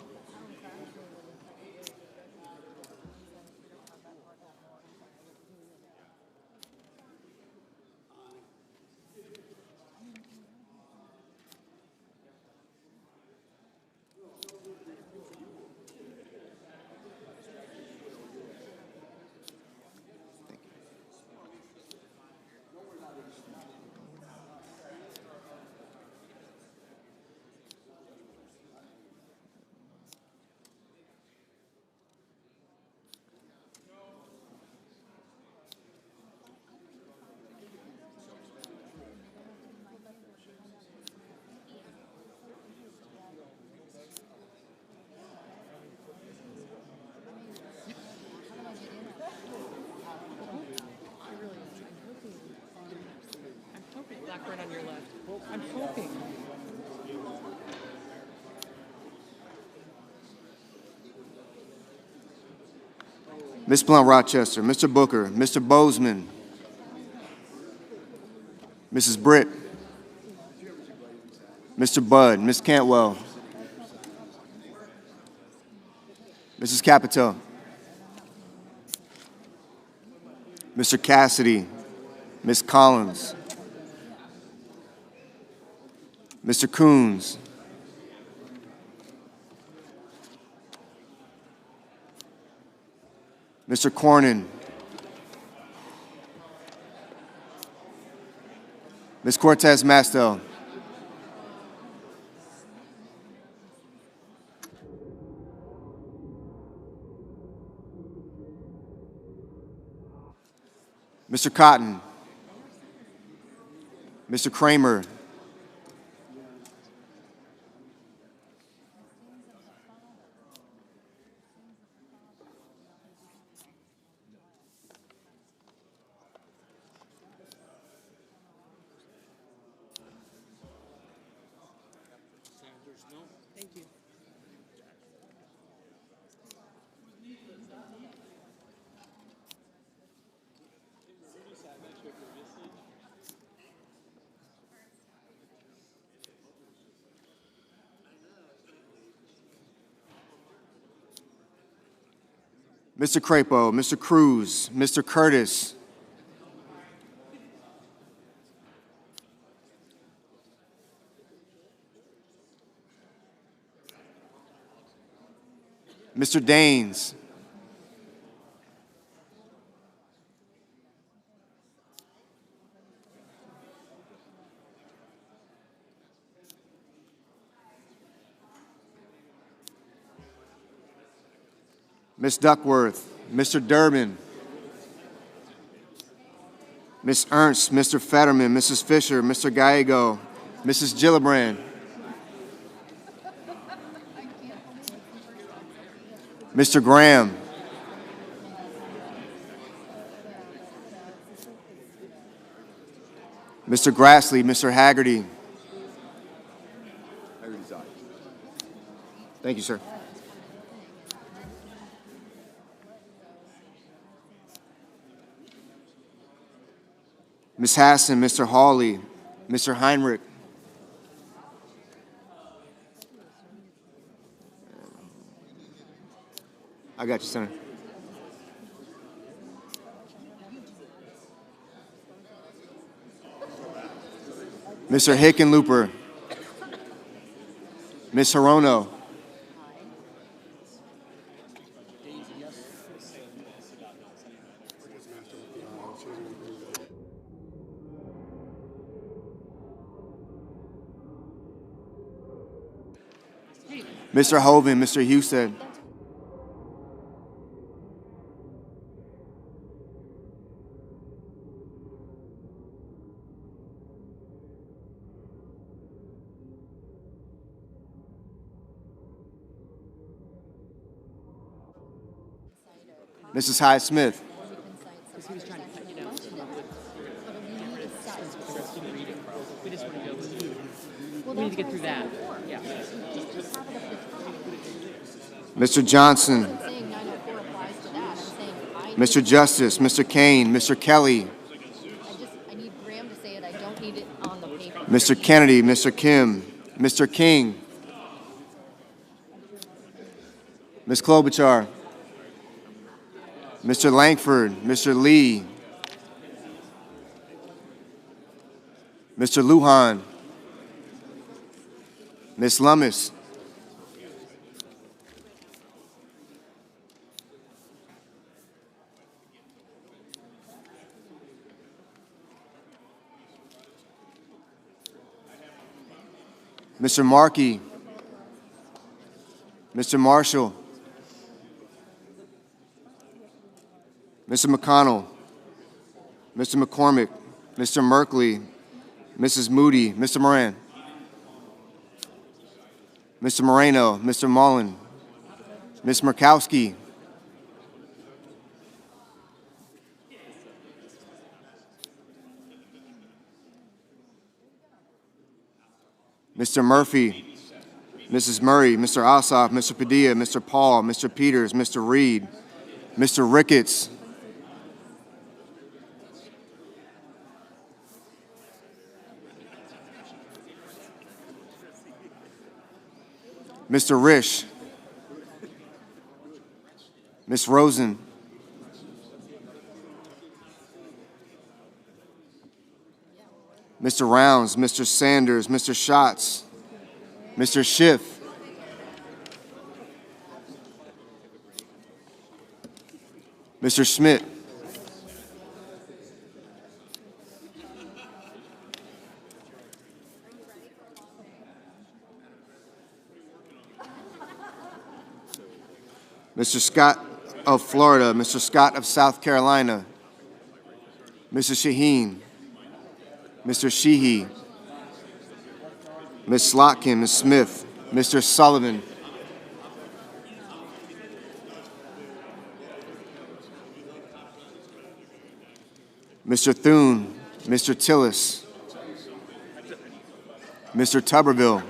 Blackburn on your left. I'm hoping. Ms. Blunt Rochester, Mr. Booker, Mr. Bozeman, Mrs. Britt, Mr. Budd, Ms. Cantwell, Mrs. Capito, Mr. Cassidy, Ms. Collins, Mr. Coons, Mr. Cornyn, Ms. Cortez Mastel, Mr. Cotton, Mr. Kramer, Mr. Crapo, Mr. Cruz, Mr. Curtis, Mr. Daines, Ms. Duckworth, Mr. Durbin, Ms. Ernst, Mr. Fetterman, Mrs. Fisher, Mr. Gallego, Mrs. Gillibrand, Mr. Graham, Mr. Grassley, Mr. Haggerty. Thank you, sir. Ms. Hassan, Mr. Hawley, Mr. Heinrich. I got you, Senator. Mr. Hickenlooper, Ms. Hirono, Mr. Hoven, Mr. Houston, Mrs. Hyde Smith, We need to get through that. Yeah. Mr. Johnson, I'm saying 904 applies to that. I'm saying Mr. Justice, Mr. Kane, Mr. Kelly, I need Graham to say it. I don't need it on the paper. Mr. Kennedy, Mr. Kim, Mr. King, Ms. Klobuchar, Mr. Langford, Mr. Lee, Mr. Lujan, Ms. Lummis, Mr. Markey, Mr. Marshall, Mr. McConnell, Mr. McCormick, Mr. Merkley, Mrs. Moody, Mr. Moran, Mr. Moreno, Mr. Mullen, Ms. Murkowski, Mr. Murphy, Mrs. Murray, Mr. Ossoff, Mr. Padilla, Mr. Paul, Mr. Peters, Mr. Reed, Mr. Ricketts, Mr. Risch, Ms. Rosen, Mr. Rounds, Mr. Sanders, Mr. Schatz, Mr. Schiff, Mr. Schmidt, Mr. Scott of Florida, Mr. Scott of South Carolina, Mr. Shaheen, Mr. Sheehy, Ms. Slotkin, Ms. Smith, Mr. Sullivan, Mr. Thune, Mr. Tillis, Mr. Tuberville,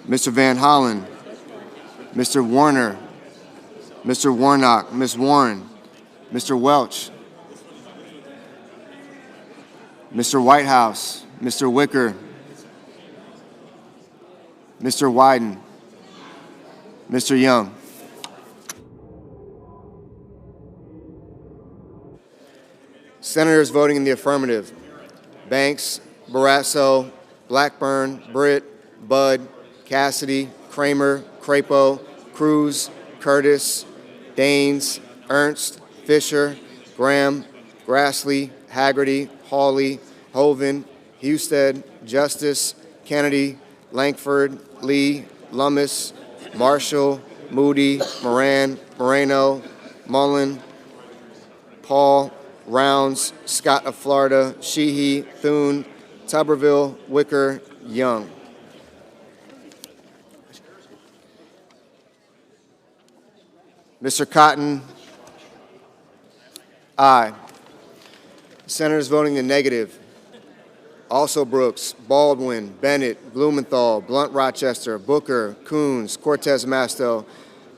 Mr. Van Hollen, Mr. Warner, Mr. Warnock, Ms. Warren, Mr. Welch, Mr. Whitehouse, Mr. Wicker, Mr. Wyden, Mr. Young. Senators voting in the affirmative: Banks, Barrasso, Blackburn, Britt, Budd, Cassidy, Kramer, Crapo, Cruz, Curtis, Daines, Ernst, Fisher, Graham, Grassley, Haggerty, Hawley, Hoven, Husted, Justice, Kennedy, Langford, Lee, Lummis, Marshall, Moody, Moran, Moreno, Mullen, Paul, Rounds, Scott of Florida, Sheehy, Thune, Tuberville, Wicker, Young. Mr. Cotton, aye. Senators voting in the negative: also Brooks, Baldwin, Bennett, Blumenthal, Blunt Rochester, Booker, Coons, Cortez Masto,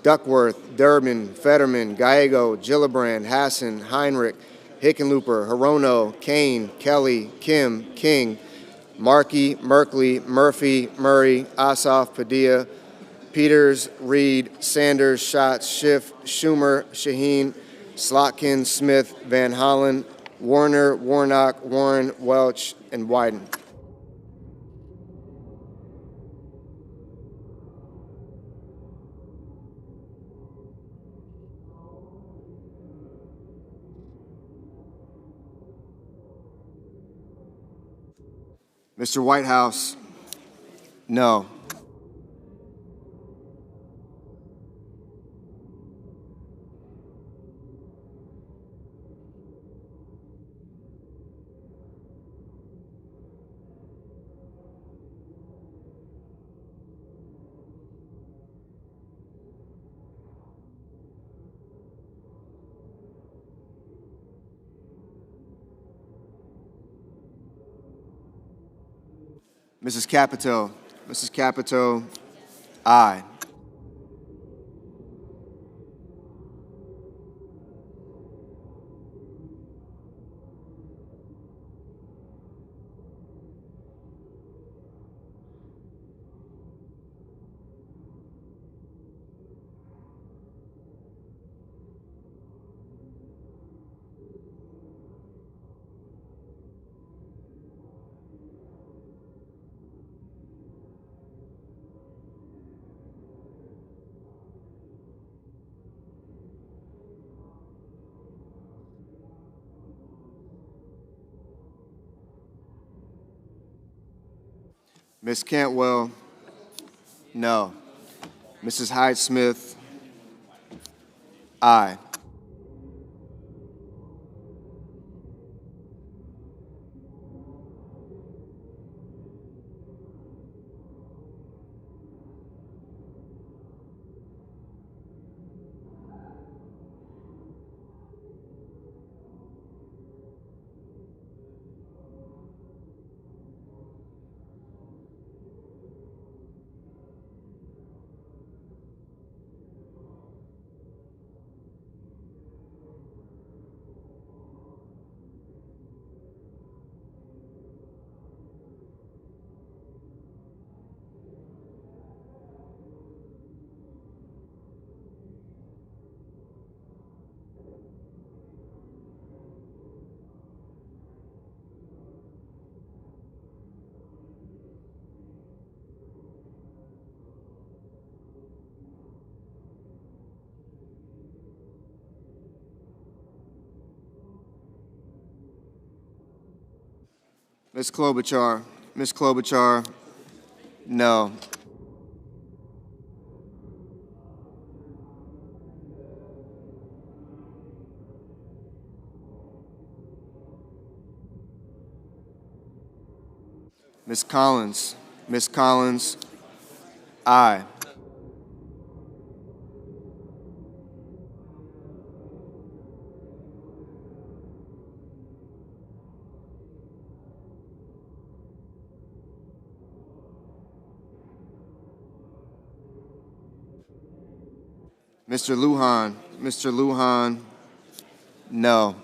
Duckworth, Durbin, Fetterman, Gallego, Gillibrand, Hassan, Heinrich, Hickenlooper, Hirono, Kane, Kelly, Kim, King, Markey, Merkley, Murphy, Murray, Ossoff, Padilla, Peters, Reed, Sanders, Schatz, Schiff, Schumer, Shaheen, Slotkin, Smith, Van Hollen, Warner, Warnock, Warren, Welch, and Wyden. Mr. Whitehouse, no. Mrs. Capito, Mrs. Capito, aye. Ms. Cantwell, no. Mrs. Hyde-Smith, aye. Ms. Klobuchar, Ms. Klobuchar, no. Ms. Collins, Ms. Collins, aye. Mr. Lujan, no.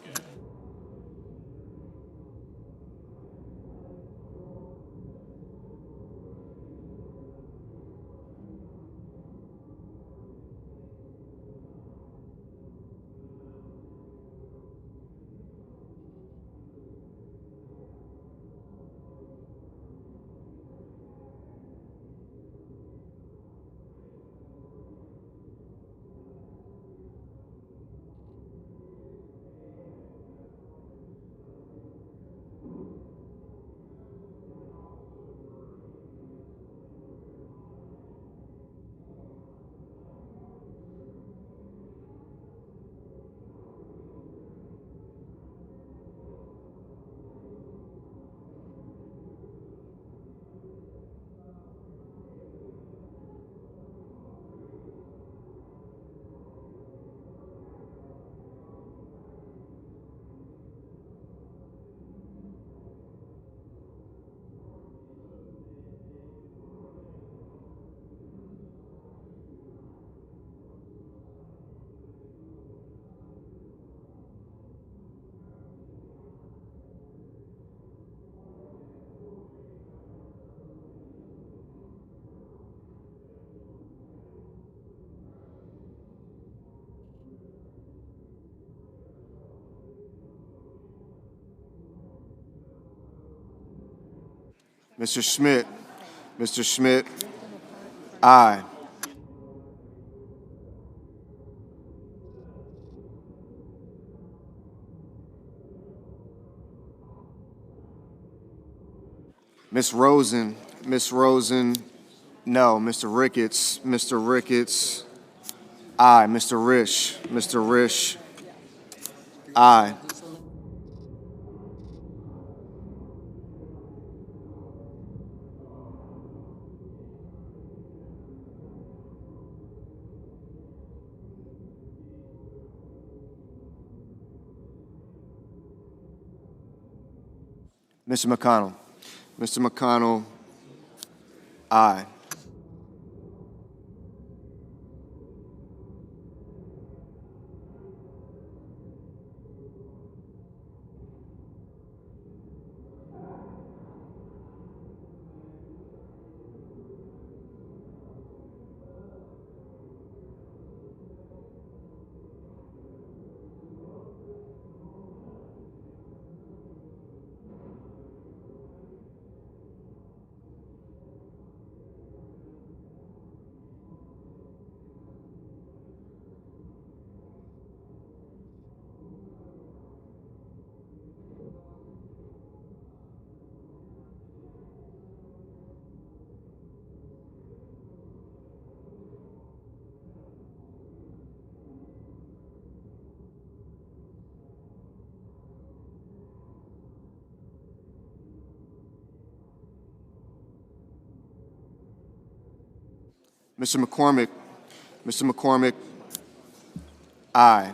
Mr. Schmidt, aye. Ms. Rosen, no. Mr. Ricketts, aye. Mr. Risch, aye. Mr. McConnell, aye. Mr. McCormick, aye.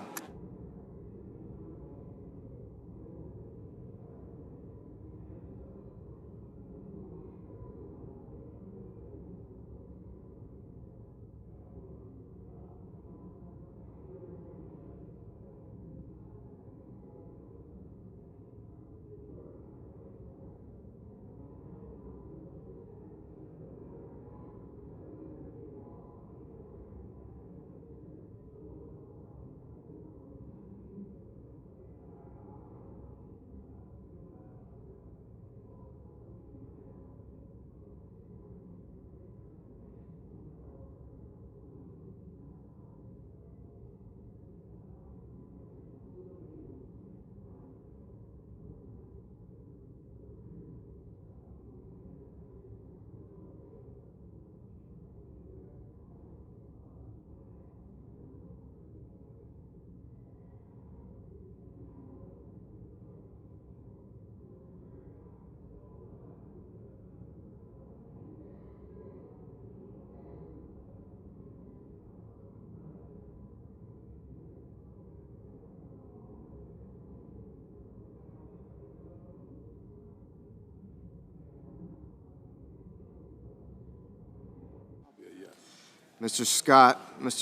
Mr.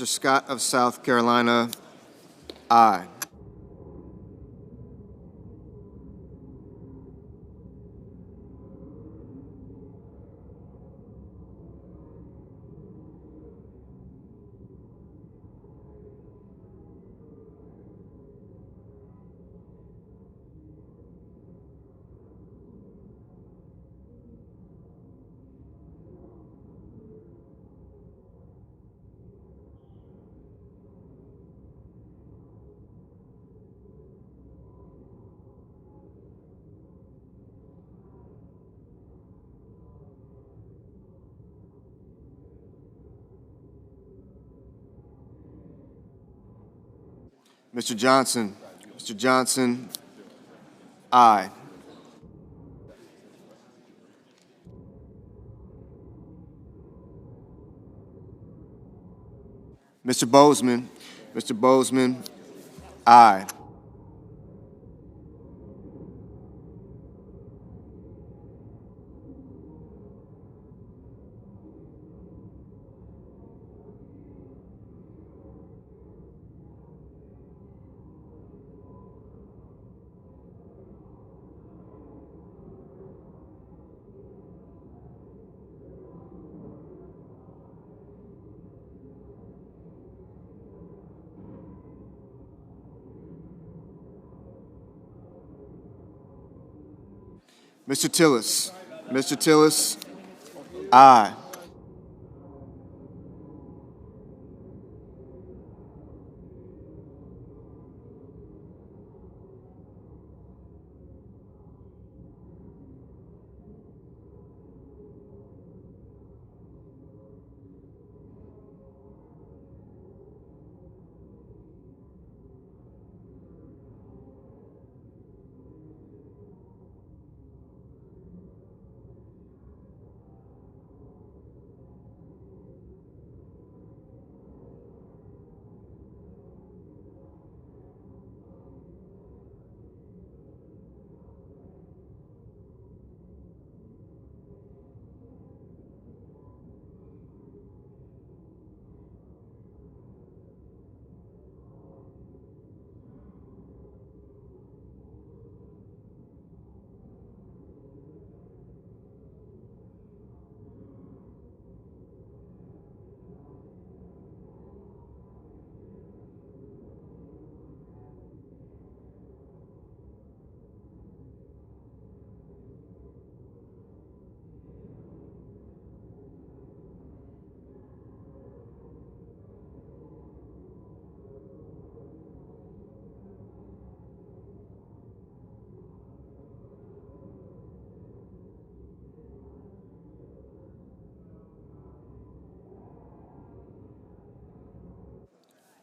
Scott of South Carolina, aye. Mr. Johnson, aye. Mr. Bozeman, aye. Mr. Tillis, aye.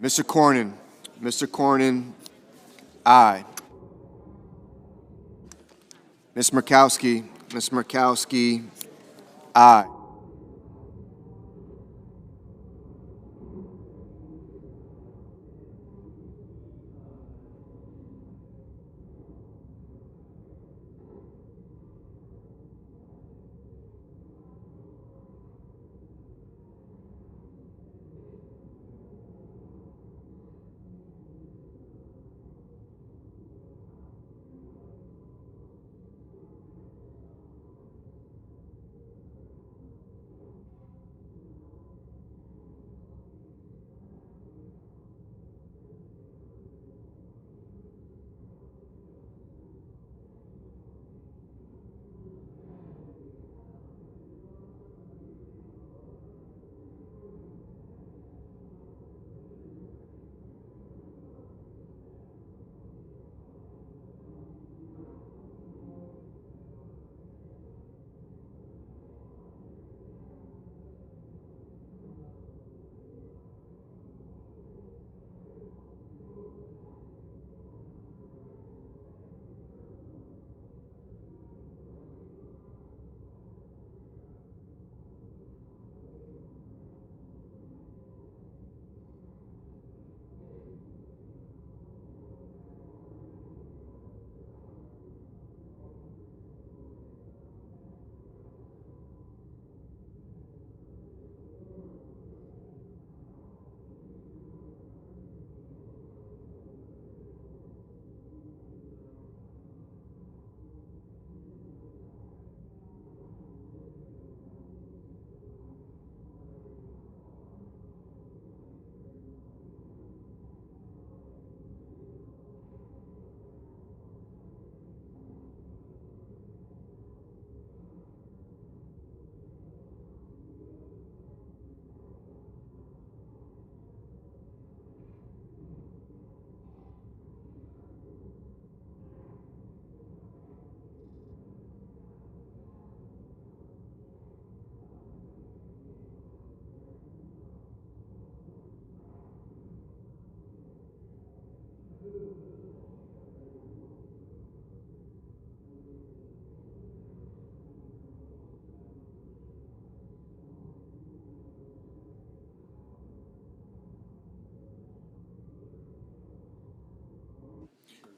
Mr. Cornyn. Mr. Cornyn, aye. Ms. Murkowski. Ms. Murkowski, aye.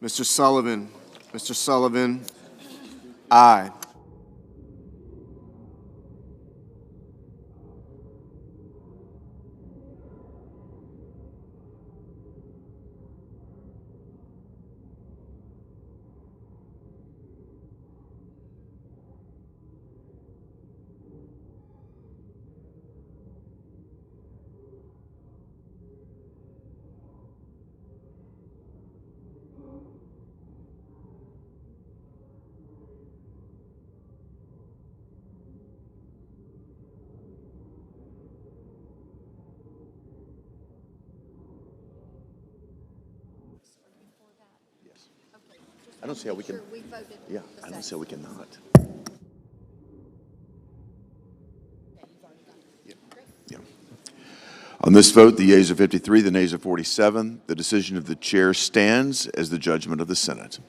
Mr. Sullivan. Mr. Sullivan, aye. I don't see how we can, Sure, we voted. yeah, I don't see how we cannot. Yeah. On this vote, the yeas are 53, the nays are 47. The decision of the chair stands as the judgment of the Senate.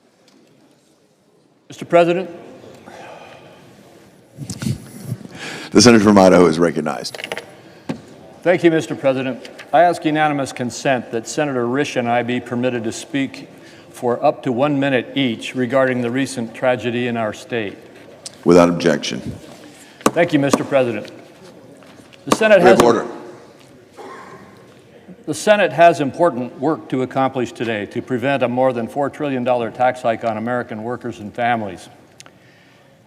Mr. President, The senator from Idaho is recognized. thank you, Mr. President. I ask unanimous consent that Senator Risch and I be permitted to speak for up to 1 minute each regarding the recent tragedy in our state. Without objection. Thank you, Mr. President. The Senate We have order. The Senate has important work to accomplish today to prevent a more than $4 trillion tax hike on American workers and families,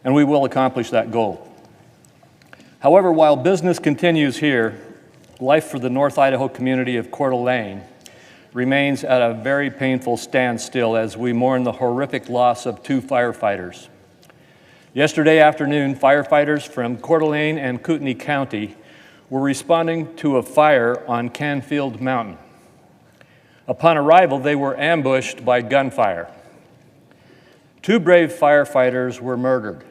and we will accomplish that goal. However, while business continues here, life for the North Idaho community of Coeur d'Alene remains at a very painful standstill as we mourn the horrific loss of 2 firefighters. Yesterday afternoon, firefighters from Coeur d'Alene and Kootenai County were responding to a fire on Canfield Mountain. Upon arrival, they were ambushed by gunfire. 2 brave firefighters were murdered.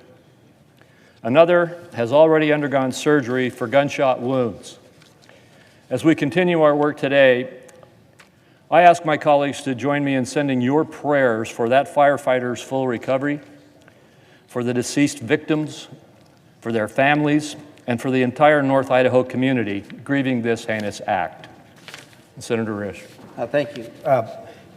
Another has already undergone surgery for gunshot wounds. As we continue our work today, I ask my colleagues to join me in sending your prayers for that firefighter's full recovery, for the deceased victims, for their families, and for the entire North Idaho community grieving this heinous act. Senator Risch. Thank you.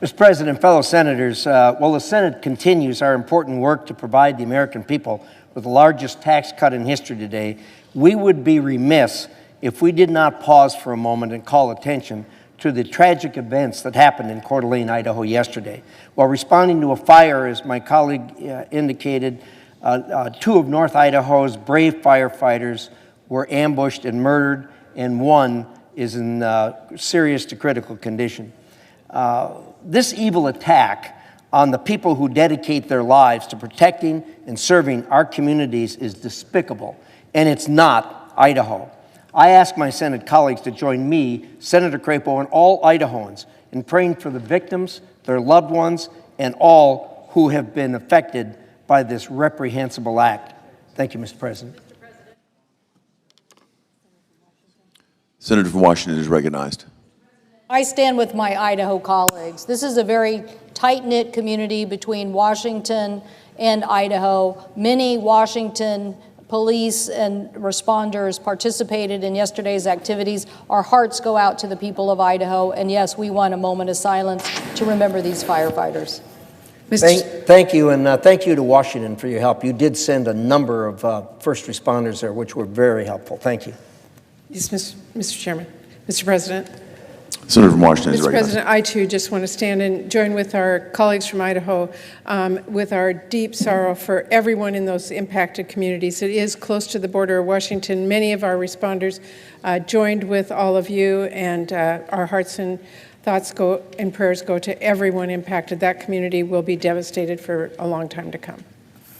Mr. President, fellow senators, while the Senate continues our important work to provide the American people with the largest tax cut in history today, we would be remiss if we did not pause for a moment and call attention to the tragic events that happened in Coeur d'Alene, Idaho yesterday. While responding to a fire, as my colleague indicated, two of North Idaho's brave firefighters were ambushed and murdered, and one is in serious to critical condition. This evil attack on the people who dedicate their lives to protecting and serving our communities is despicable, and it's not Idaho. I ask my Senate colleagues to join me, Senator Crapo, and all Idahoans in praying for the victims, their loved ones, and all who have been affected by this reprehensible act. Thank you, Mr. President. Senator from Washington is recognized. I stand with my Idaho colleagues. This is a very tight-knit community between Washington and Idaho. Many Washington police and responders participated in yesterday's activities. Our hearts go out to the people of Idaho, and yes, we want a moment of silence to remember these firefighters. Thank you, and thank you to Washington for your help. You did send a number of first responders there, which were very helpful. Thank you. Yes, Mr. Chairman. Mr. President. Senator from Washington is Mr. recognized. President, I too just want to stand and join with our colleagues from Idaho with our deep sorrow for everyone in those impacted communities. It is close to the border of Washington. Many of our responders joined with all of you, and our hearts and thoughts go and prayers go to everyone impacted. That community will be devastated for a long time to come.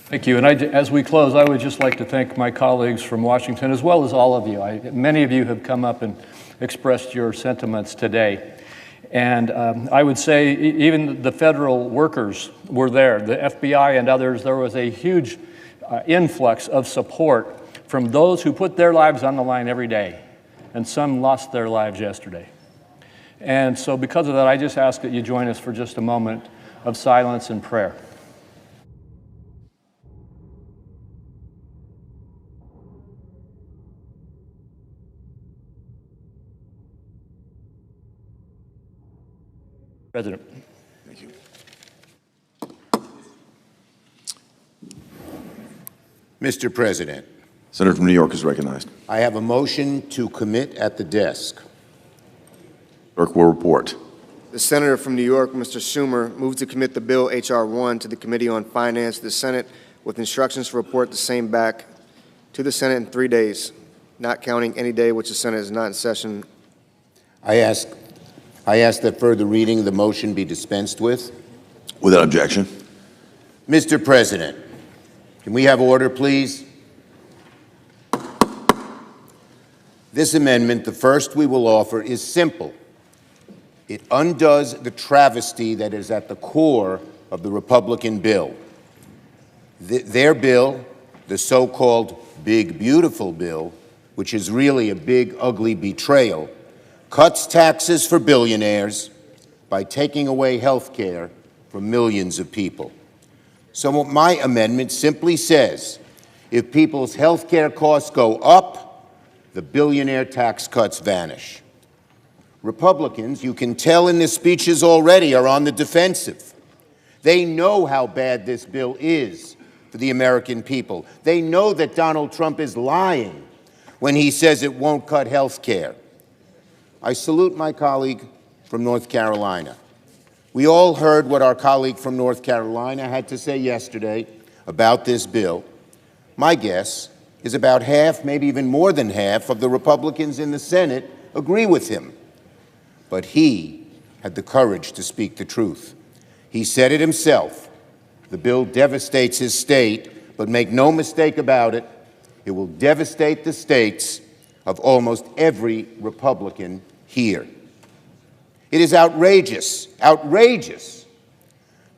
Thank you. And as we close, I would just like to thank my colleagues from Washington, as well as all of you. Many of you have come up and expressed your sentiments today. And I would say even the federal workers were there, the FBI and others. There was a huge influx of support from those who put their lives on the line every day, and some lost their lives yesterday. And so because of that, I just ask that you join us for just a moment of silence and prayer. President. Thank you. Mr. President, Senator from New York is recognized. I have a motion to commit at the desk. Clerk will report. The senator from New York, Mr. Schumer, moves to commit the bill H.R. 1 to the Committee on Finance, the Senate, with instructions to report the same back to the Senate in 3 days, not counting any day which the Senate is not in session. I ask that further reading of the motion be dispensed with. Without objection. Mr. President, can we have order, please? This amendment, the first we will offer, is simple. It undoes the travesty that is at the core of the Republican bill. Their bill, the so-called Big Beautiful Bill, which is really a big, ugly betrayal, cuts taxes for billionaires by taking away health care from millions of people. So my amendment simply says, if people's health care costs go up, the billionaire tax cuts vanish. Republicans, you can tell in their speeches already, are on the defensive. They know how bad this bill is for the American people. They know that Donald Trump is lying when he says it won't cut health care. I salute my colleague from North Carolina. We all heard what our colleague from North Carolina had to say yesterday about this bill. My guess is about half, maybe even more than half, of the Republicans in the Senate agree with him. But he had the courage to speak the truth. He said it himself. The bill devastates his state, but make no mistake about it, it will devastate the states of almost every Republican here. It is outrageous, outrageous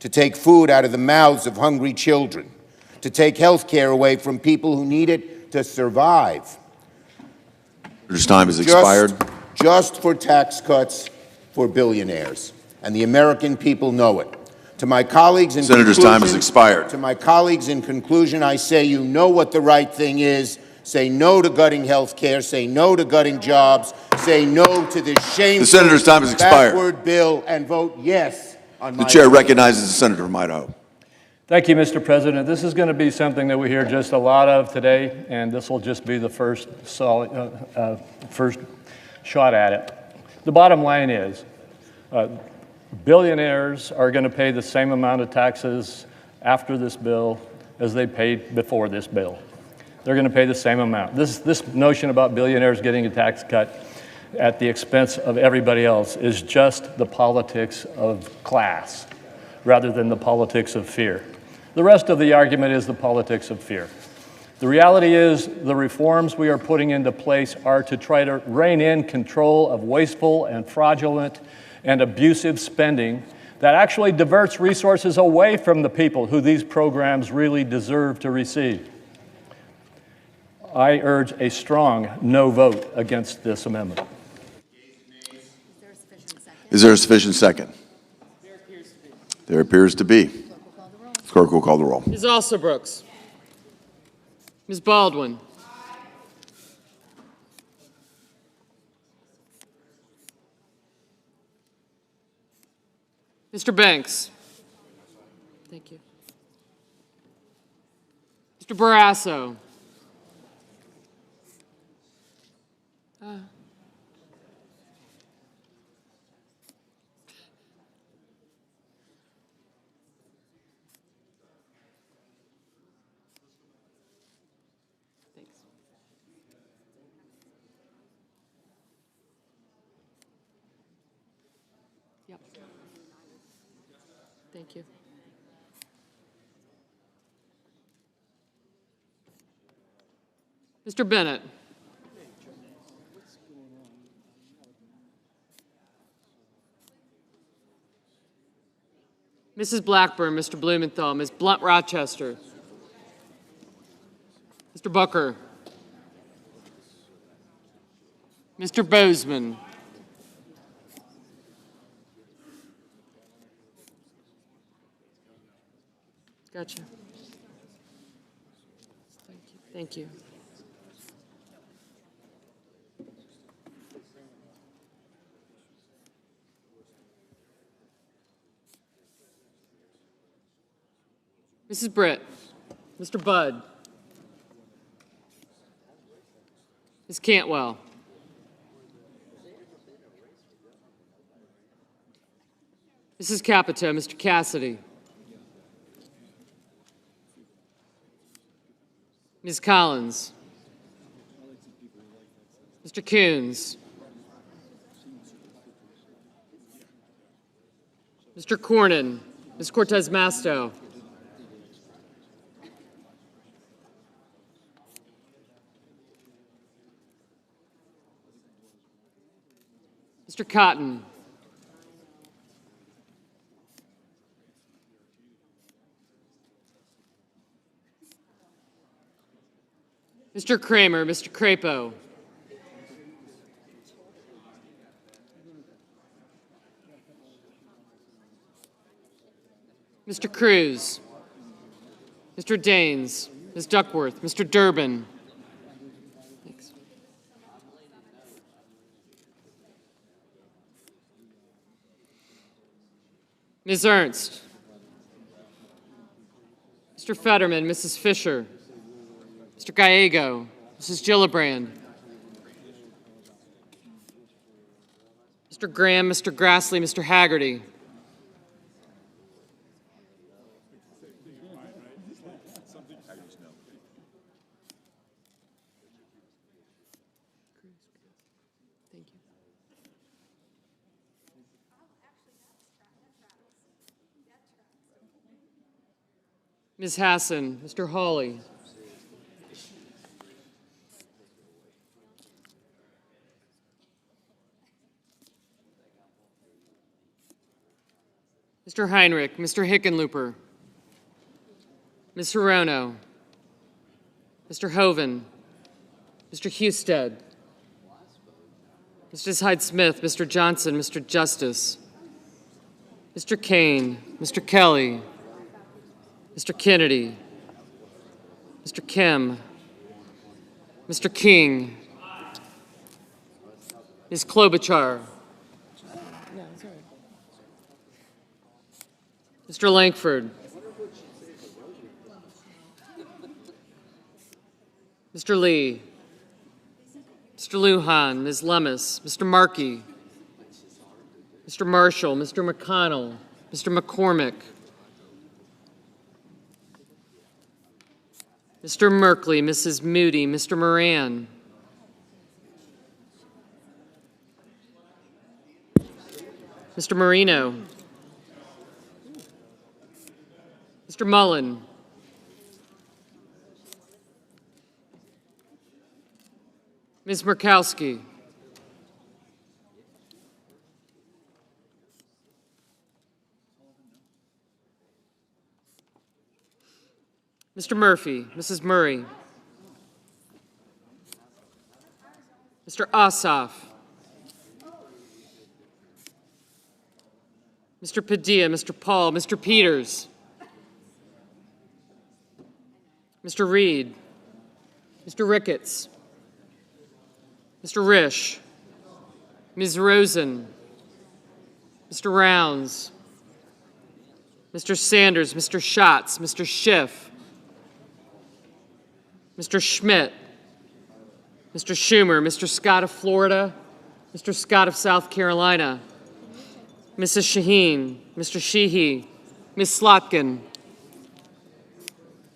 to take food out of the mouths of hungry children, to take health care away from people who need it to survive. Senator's time has expired. Just for tax cuts for billionaires. and the American people know it. To my colleagues in Senator's time has expired. To my colleagues in conclusion, I say you know what the right thing is. Say no to gutting health care. Say no to gutting jobs. Say no to this shameful, The senator's time has expired. backward bill, and vote yes on my The chair amendment. recognizes the senator from Idaho. Thank you, Mr. President. This is going to be something that we hear just a lot of today, and this will just be the first shot at it. The bottom line is, billionaires are going to pay the same amount of taxes after this bill as they paid before this bill. They're going to pay the same amount. This notion about billionaires getting a tax cut at the expense of everybody else is just the politics of class rather than the politics of fear. The rest of the argument is the politics of fear. The reality is the reforms we are putting into place are to try to rein in control of wasteful and fraudulent and abusive spending that actually diverts resources away from the people who these programs really deserve to receive. I urge a strong no vote against this amendment. Is there a sufficient second? There appears to be. Clerk will call the roll. Ms. Alsobrooks. Ms. Baldwin. Mr. Banks. Thank you. Mr. Barrasso. Thanks. Yep. Thank you. Mr. Bennett. Mrs. Blackburn, Mr. Blumenthal, Ms. Blunt Rochester, Mr. Booker, Mr. Bozeman, gotcha. Thank you. Mrs. Britt, Mr. Budd, Ms. Cantwell, Mrs. Capito, Mr. Cassidy, Ms. Collins, Mr. Coons, Mr. Cornyn, Ms. Cortez Masto, Mr. Cotton, Mr. Kramer, Mr. Crapo, Mr. Cruz, Mr. Daines, Ms. Duckworth, Mr. Durbin. Thanks. Ms. Ernst, Mr. Fetterman, Mrs. Fisher, Mr. Gallego, Mrs. Gillibrand, Mr. Graham, Mr. Grassley, Mr. Haggerty, thank you. Ms. Hassan, Mr. Hawley, Mr. Heinrich, Mr. Hickenlooper, Ms. Hirono, Mr. Hoven, Mr. Husted, Mrs. Hyde-Smith, Mr. Johnson, Mr. Justice, Mr. Kane, Mr. Kelly, Mr. Kennedy, Mr. Kim, Mr. King, Ms. Klobuchar, Mr. Langford, Mr. Lee, Mr. Lujan, Ms. Lemus, Mr. Markey, Mr. Marshall, Mr. McConnell, Mr. McCormick, Mr. Merkley, Mrs. Moody, Mr. Moran, Mr. Marino, Mr. Mullen, Ms. Murkowski, Mr. Murphy, Mrs. Murray, Mr. Ossoff, Mr. Padilla, Mr. Paul, Mr. Peters, Mr. Reed, Mr. Ricketts, Mr. Risch, Ms. Rosen, Mr. Rounds, Mr. Sanders, Mr. Schatz, Mr. Schiff, Mr. Schmidt, Mr. Schumer, Mr. Scott of Florida, Mr. Scott of South Carolina, Mrs. Shaheen, Mr. Sheehy, Ms. Slotkin,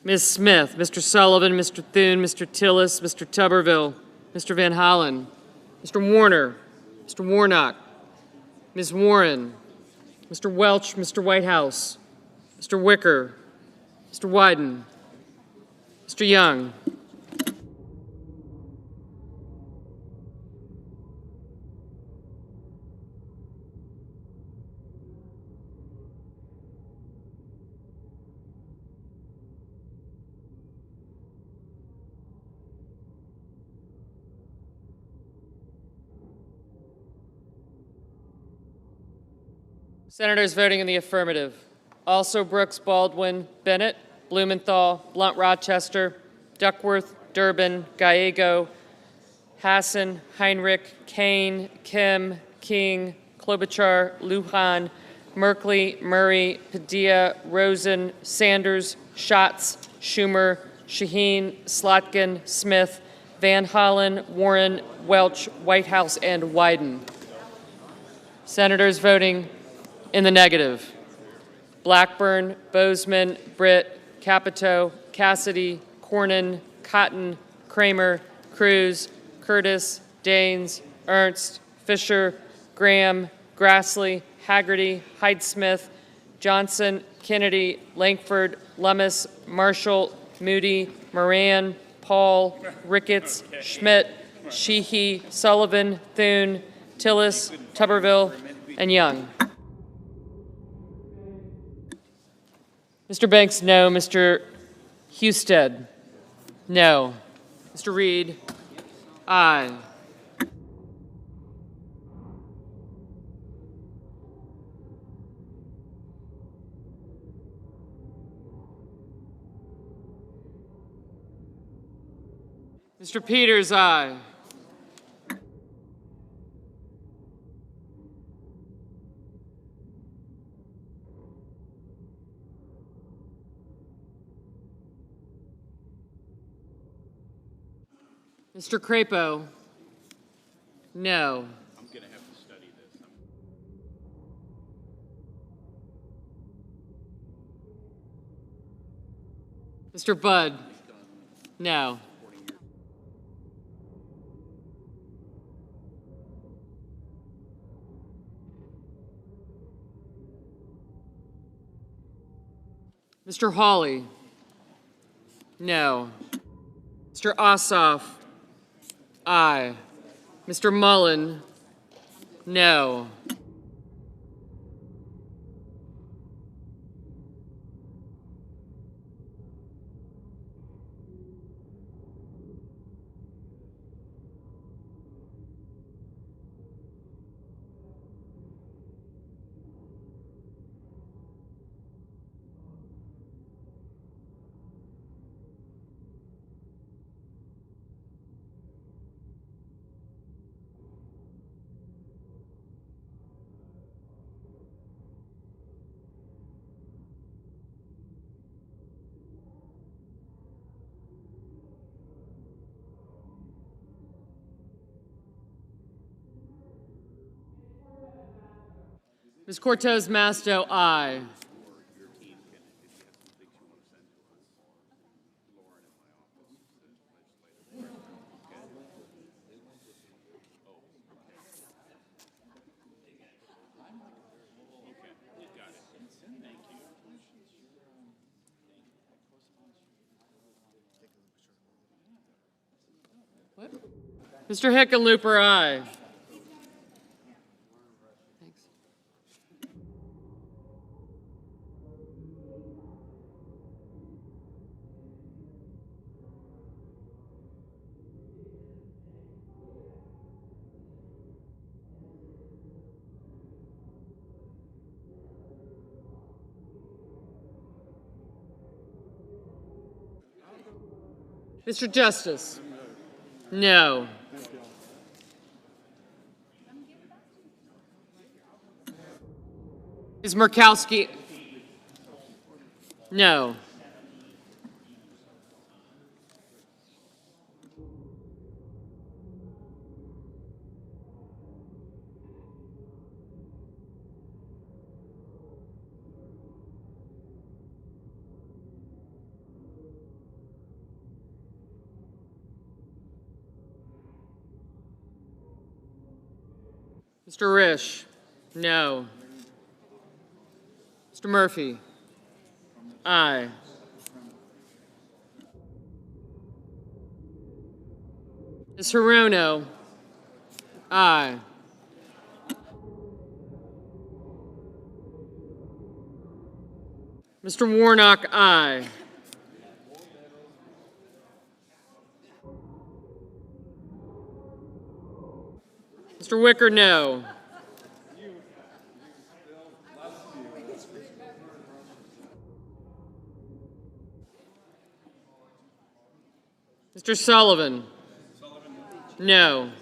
Ms. Smith, Mr. Sullivan, Mr. Thune, Mr. Tillis, Mr. Tuberville, Mr. Van Hollen, Mr. Warner, Mr. Warnock, Ms. Warren, Mr. Welch, Mr. Whitehouse, Mr. Wicker, Mr. Wyden, Mr. Young, Senators voting in the affirmative. Also Brooks, Baldwin, Bennett, Blumenthal, Blunt Rochester, Duckworth, Durbin, Gallego, Hassan, Heinrich, Kane, Kim, King, Klobuchar, Lujan, Merkley, Murray, Padilla, Rosen, Sanders, Schatz, Schumer, Shaheen, Slotkin, Smith, Van Hollen, Warren, Welch, Whitehouse, and Wyden. Senators voting in the negative. Blackburn, Bozeman, Britt, Capito, Cassidy, Cornyn, Cotton, Kramer, Cruz, Curtis, Daines, Ernst, Fisher, Graham, Grassley, Haggerty, Hyde-Smith, Johnson, Kennedy, Langford, Lummis, Marshall, Moody, Moran, Paul, Ricketts, Schmidt, Sheehy, Sullivan, Thune, Tillis, Tuberville, and Young. Mr. Banks, no. Mr. Husted, no. Mr. Reed, aye. Mr. Peters, aye. Mr. Crapo, no. I'm going to have to study this. Mr. Budd, no. Mr. Hawley, no. Mr. Ossoff, aye. Mr. Mullen, no. Ms. Cortez Masto, aye. Mr. Hickenlooper, aye. Mr. Justice, no. Ms. Murkowski, no. Mr. Risch, no. Mr. Murphy, aye. Ms. Hirono, aye. Mr. Warnock, aye. Mr. Wicker, no. Mr. Sullivan, no.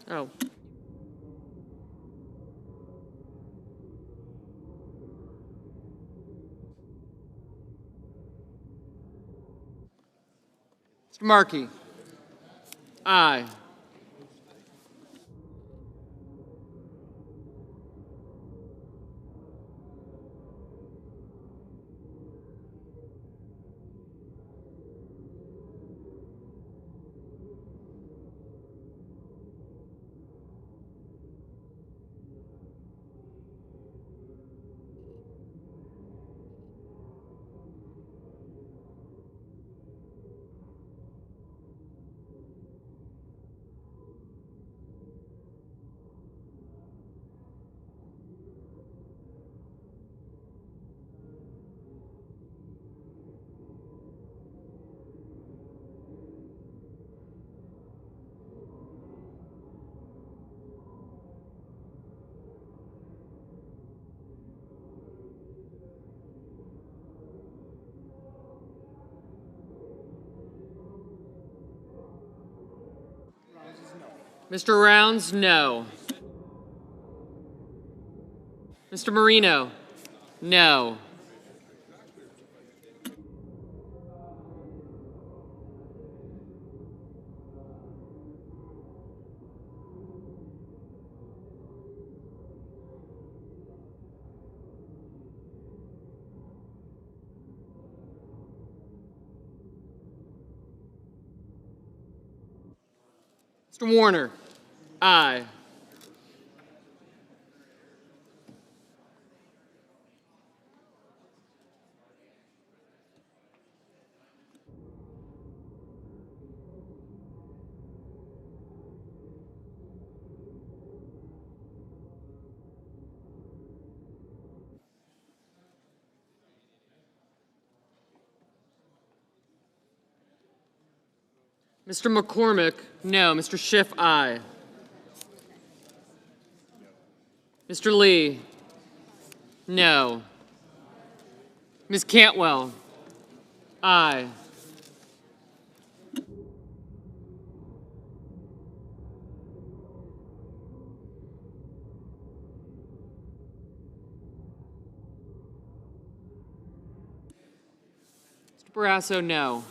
Oh. Mr. Markey, aye. Mr. Rounds, no. Mr. Marino, no. Mr. Warner, aye. Mr. McCormick, no. Mr. Schiff, aye. Mr. Lee, no. Ms. Cantwell, aye. Mr. Barrasso, no.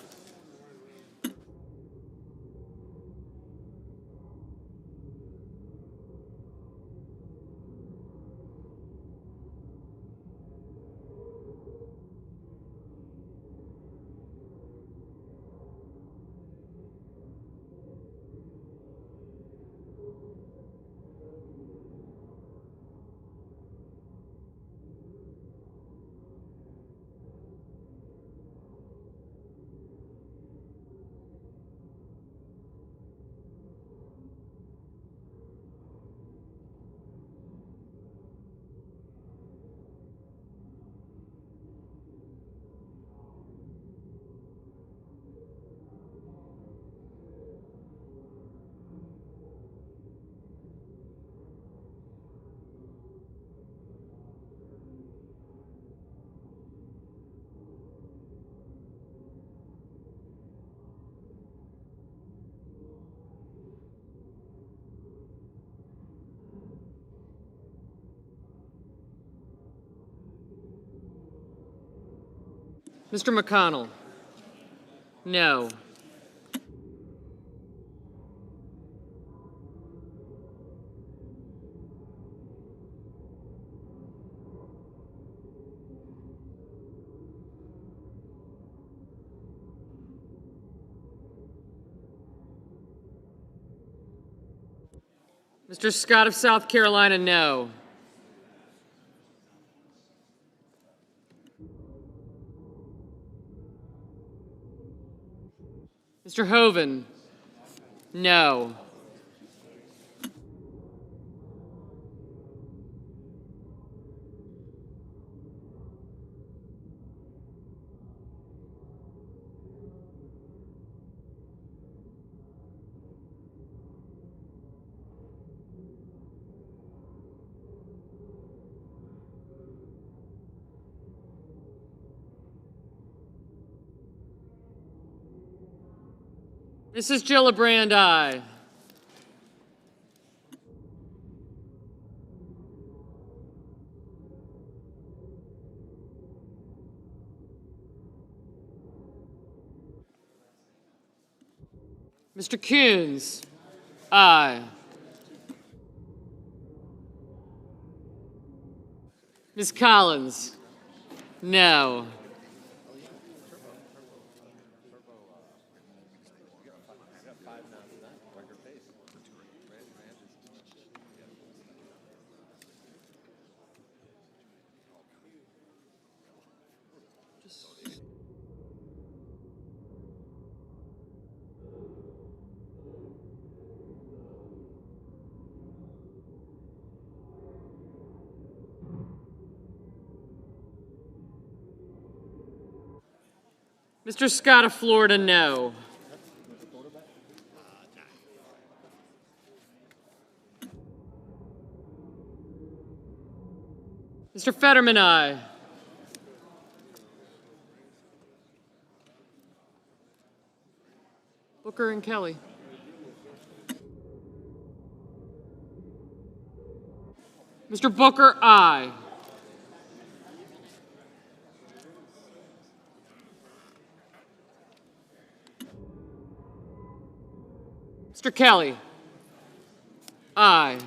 Mr. McConnell? No. Mr. Scott of South Carolina, no. Mr. Hoeven, no. Mrs. Gillibrand, aye. Mr. Coons, aye. Ms. Collins, no. Mr. Scott of Florida, no. Mr. Fetterman, aye. Booker and Kelly. Mr. Booker, aye. Mr. Kelly, aye.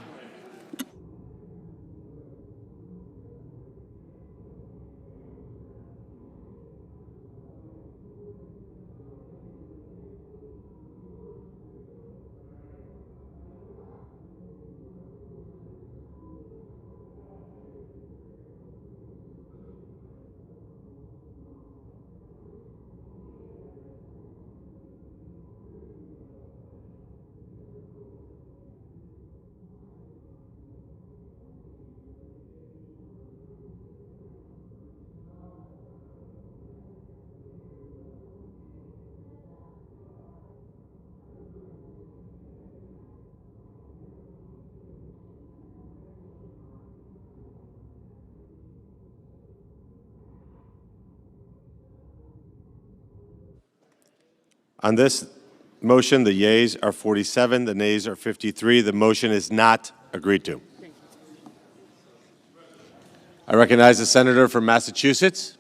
On this motion, the yeas are 47, the nays are 53. The motion is not agreed to. I recognize the senator from Massachusetts.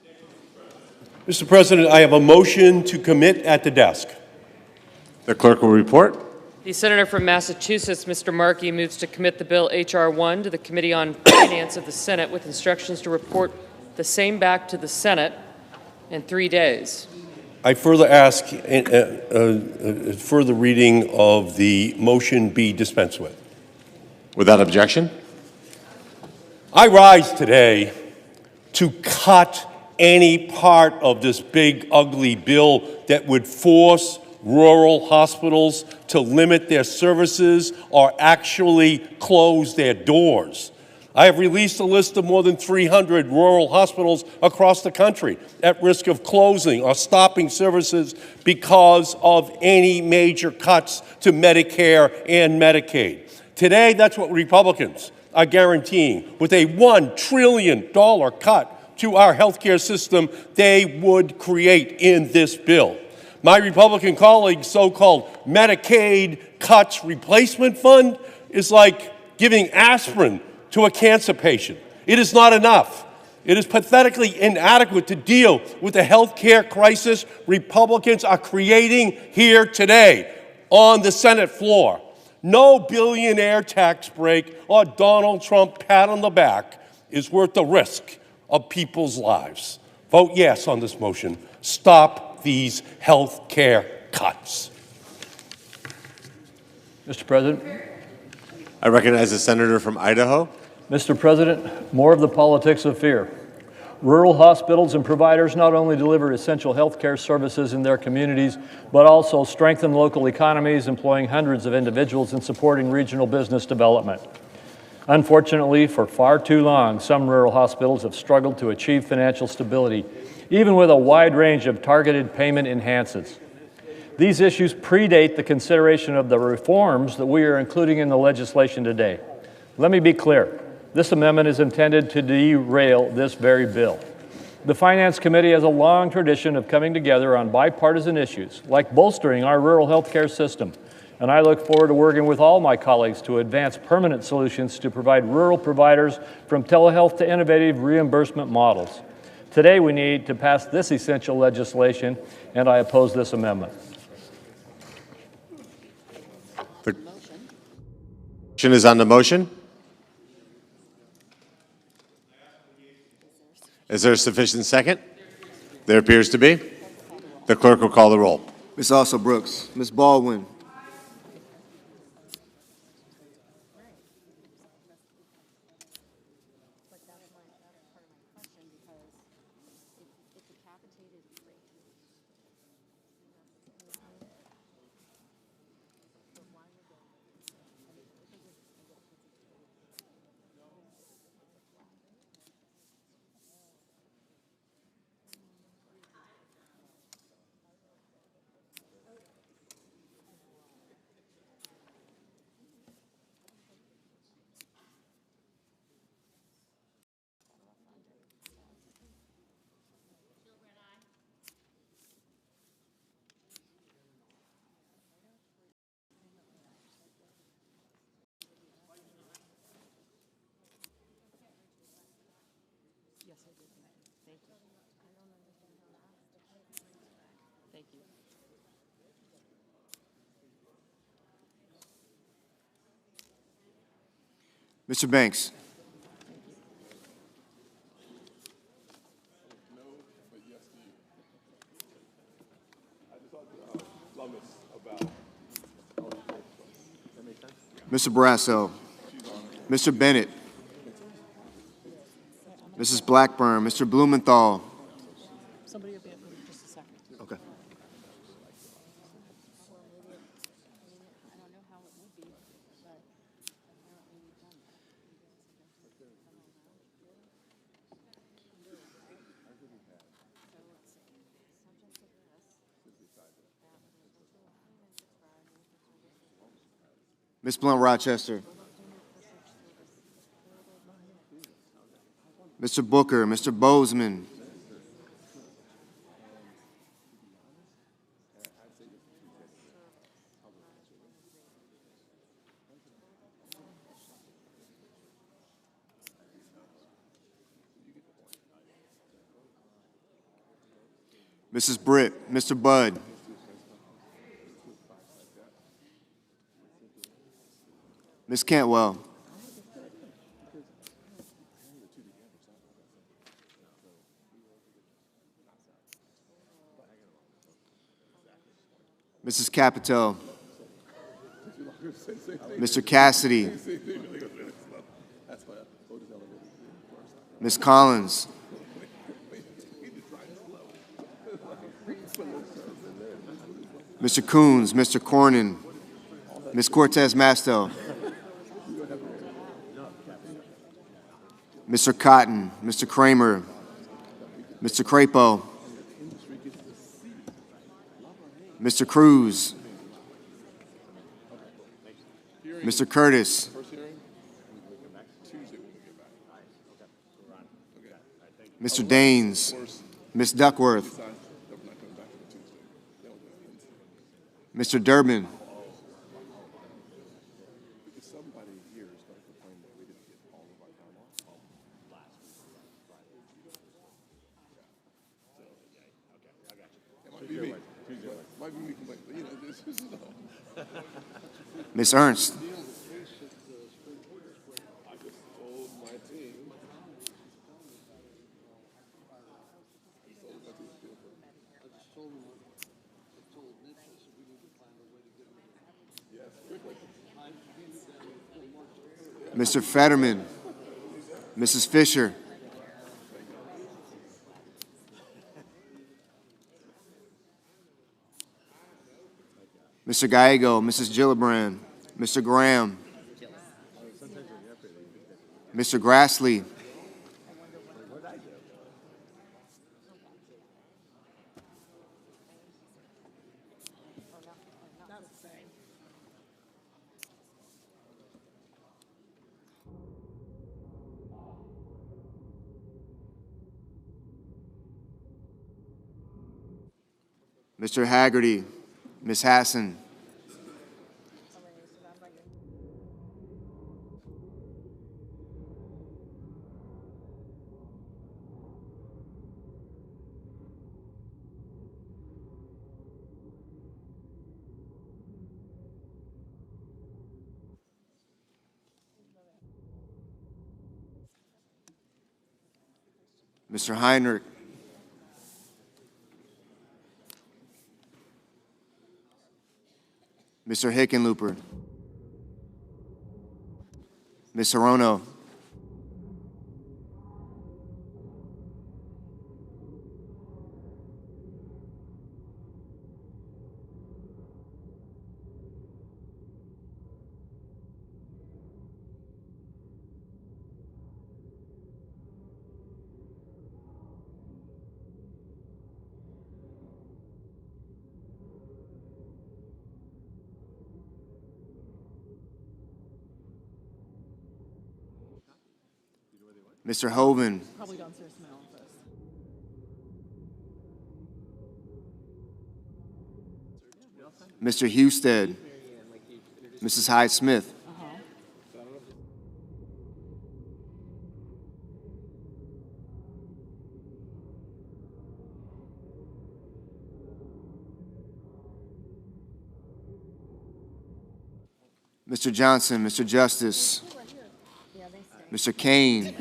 Mr. President, I have a motion to commit at the desk. The clerk will report. The senator from Massachusetts, Mr. Markey, moves to commit the bill H.R. 1 to the Committee on Finance of the Senate with instructions to report the same back to the Senate in 3 days. I further ask further reading of the motion be dispensed with. Without objection. I rise today to cut any part of this big, ugly bill that would force rural hospitals to limit their services or actually close their doors. I have released a list of more than 300 rural hospitals across the country at risk of closing or stopping services because of any major cuts to Medicare and Medicaid. Today, that's what Republicans are guaranteeing. With a $1 trillion cut to our healthcare system, they would create in this bill. My Republican colleagues' so-called Medicaid Cuts Replacement Fund is like giving aspirin to a cancer patient. It is not enough. It is pathetically inadequate to deal with the health care crisis Republicans are creating here today on the Senate floor. No billionaire tax break or Donald Trump pat on the back is worth the risk of people's lives. Vote yes on this motion. Stop these health care cuts. Mr. President. I recognize the senator from Idaho. Mr. President, more of the politics of fear. Rural hospitals and providers not only deliver essential health care services in their communities, but also strengthen local economies, employing hundreds of individuals and supporting regional business development. Unfortunately, for far too long, some rural hospitals have struggled to achieve financial stability, even with a wide range of targeted payment enhances. These issues predate the consideration of the reforms that we are including in the legislation today. Let me be clear. This amendment is intended to derail this very bill. The Finance Committee has a long tradition of coming together on bipartisan issues, like bolstering our rural health care system, and I look forward to working with all my colleagues to advance permanent solutions to provide rural providers from telehealth to innovative reimbursement models. Today, we need to pass this essential legislation, and I oppose this amendment. The motion is on the motion. Is there a sufficient second? There appears to be. The clerk will call the roll. Ms. Also Brooks. Ms. Baldwin. Mr. Banks. Mr. Brasso. Mr. Bennett. Mrs. Blackburn. Mr. Blumenthal. Somebody will be up in just a second. Okay. Ms. Blunt Rochester. Mr. Booker, Mr. Bozeman. Mrs. Britt, Mr. Budd. Ms. Cantwell. Mrs. Capito. Mr. Cassidy. Ms. Collins. Mr. Coons, Mr. Cornyn, Ms. Cortez Masto. Mr. Cotton, Mr. Kramer, Mr. Crapo, Mr. Cruz, Mr. Curtis, Mr. Daines, Ms. Duckworth, Mr. Durbin, Ms. Ernst. Mr. Fetterman. Mrs. Fisher. Mr. Gallego, Mrs. Gillibrand, Mr. Graham, Mr. Grassley, Mr. Haggerty, Ms. Hassan, Mr. Heinrich, Mr. Hickenlooper, Ms. Hirono, Mr. Hoven, Mr. Husted, Mrs. Hyde-Smith, Mr. Johnson, Mr. Justice, Mr. Kane,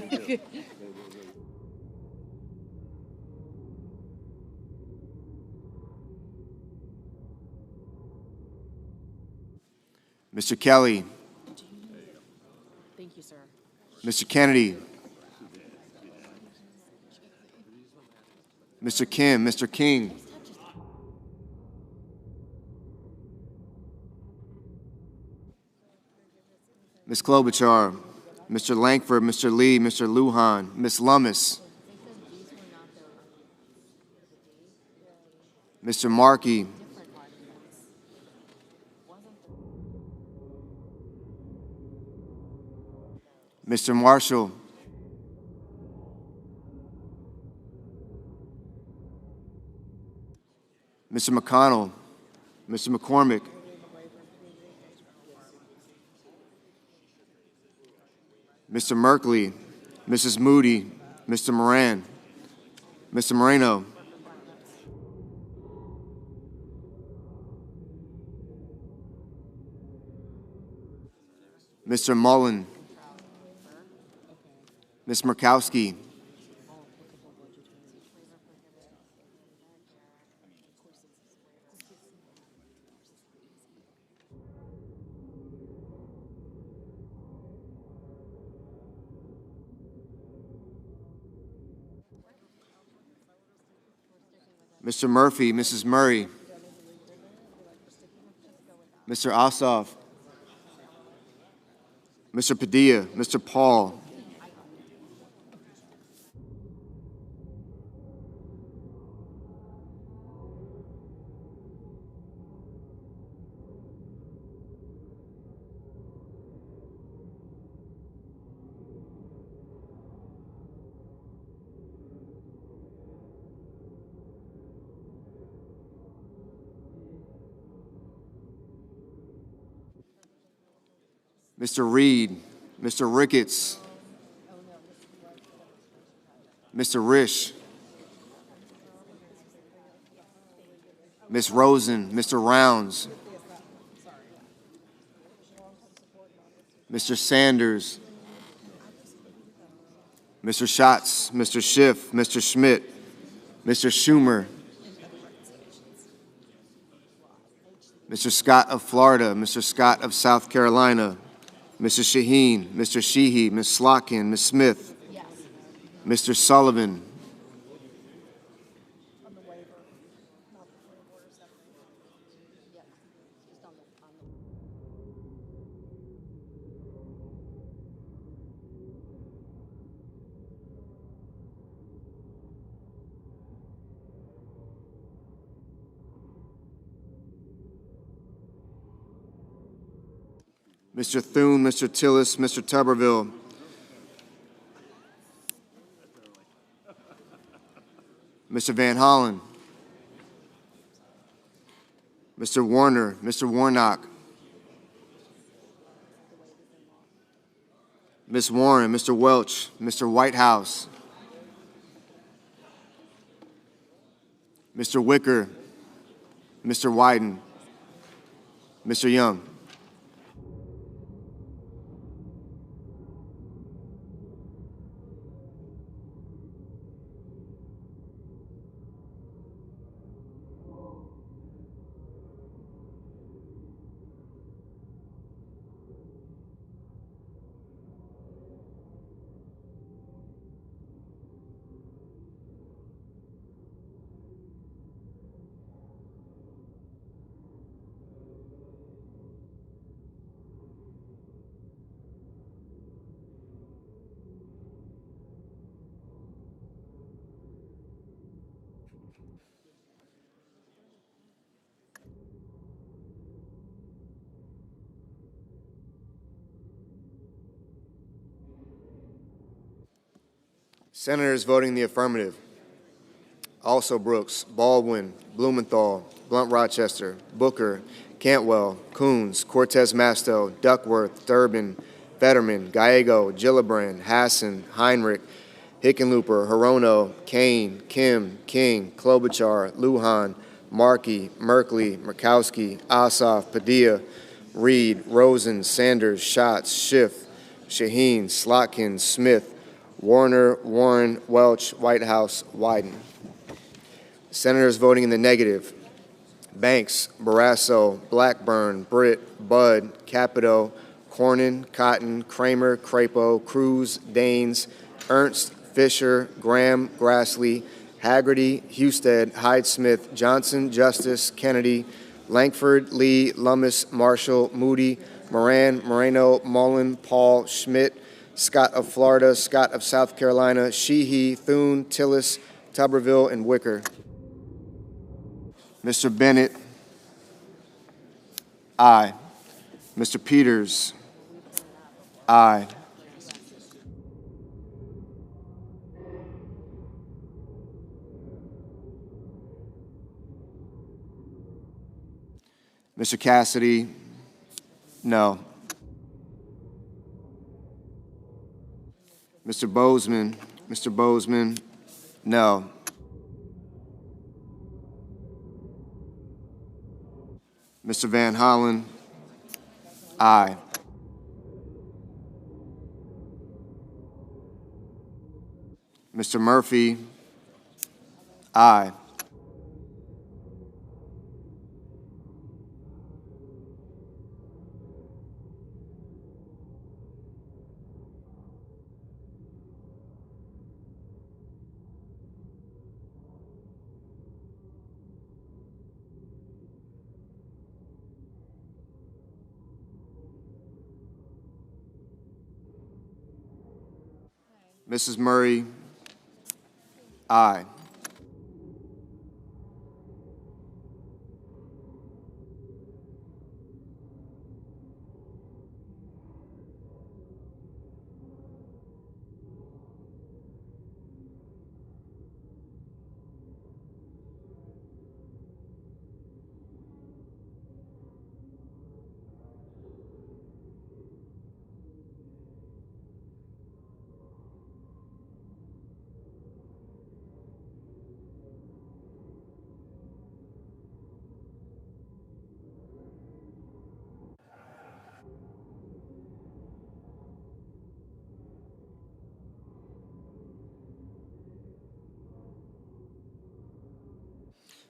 Mr. Kelly, Thank you, sir. Mr. Kennedy, Mr. Kim, Mr. King, Ms. Klobuchar, Mr. Langford, Mr. Lee, Mr. Lujan, Ms. Lummis, Mr. Markey, Mr. Marshall, Mr. McConnell, Mr. McCormick, Mr. Merkley, Mrs. Moody, Mr. Moran, Mr. Moreno, Mr. Mullen, Ms. Murkowski, Mr. Murphy, Mrs. Murray, Mr. Ossoff, Mr. Padilla, Mr. Paul, Mr. Reed, Mr. Ricketts, Mr. Risch, Ms. Rosen, Mr. Rounds, Mr. Sanders, Mr. Schatz, Mr. Schiff, Mr. Schmidt, Mr. Schumer, Mr. Scott of Florida, Mr. Scott of South Carolina, Mrs. Shaheen, Mr. Sheehy, Ms. Slotkin, Ms. Smith, Mr. Sullivan, Mr. Thune, Mr. Tillis, Mr. Tuberville, Mr. Van Hollen, Mr. Warner, Mr. Warnock, Ms. Warren, Mr. Welch, Mr. Whitehouse, Mr. Wicker, Mr. Wyden, Mr. Young. Senators voting the affirmative: also Brooks, Baldwin, Blumenthal, Blunt-Rochester, Booker, Cantwell, Coons, Cortez Masto, Duckworth, Durbin, Fetterman, Gallego, Gillibrand, Hassan, Heinrich, Hickenlooper, Hirono, Kane, Kim, King, Klobuchar, Lujan, Markey, Merkley, Murkowski, Ossoff, Padilla, Reed, Rosen, Sanders, Schatz, Schiff, Shaheen, Slotkin, Smith, Warner, Warren, Welch, Whitehouse, Wyden. Senators voting in the negative: Banks, Barrasso, Blackburn, Britt, Budd, Capito, Cornyn, Cotton, Kramer, Crapo, Cruz, Daines, Ernst, Fisher, Graham, Grassley, Haggerty, Husted, Hyde-Smith, Johnson, Justice, Kennedy, Lankford, Lee, Lummis, Marshall, Moody, Moran, Moreno, Mullen, Paul, Schmidt, Scott of Florida, Scott of South Carolina, Sheehy, Thune, Tillis, Tuberville, and Wicker. Mr. Bennett, aye. Mr. Peters, aye. Mr. Cassidy, no. Mr. Bozeman, no. Mr. Van Hollen, aye. Mr. Murphy, aye. Mrs. Murray, aye.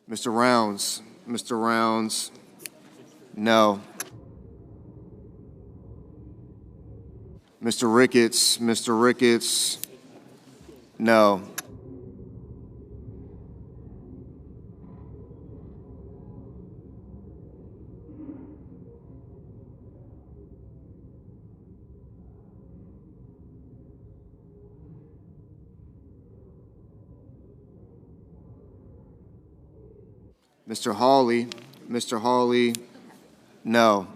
Mr. Rounds. Mr. Rounds, no. Mr. Ricketts. Mr. Ricketts, no. Mr. Hawley. Mr. Hawley, no.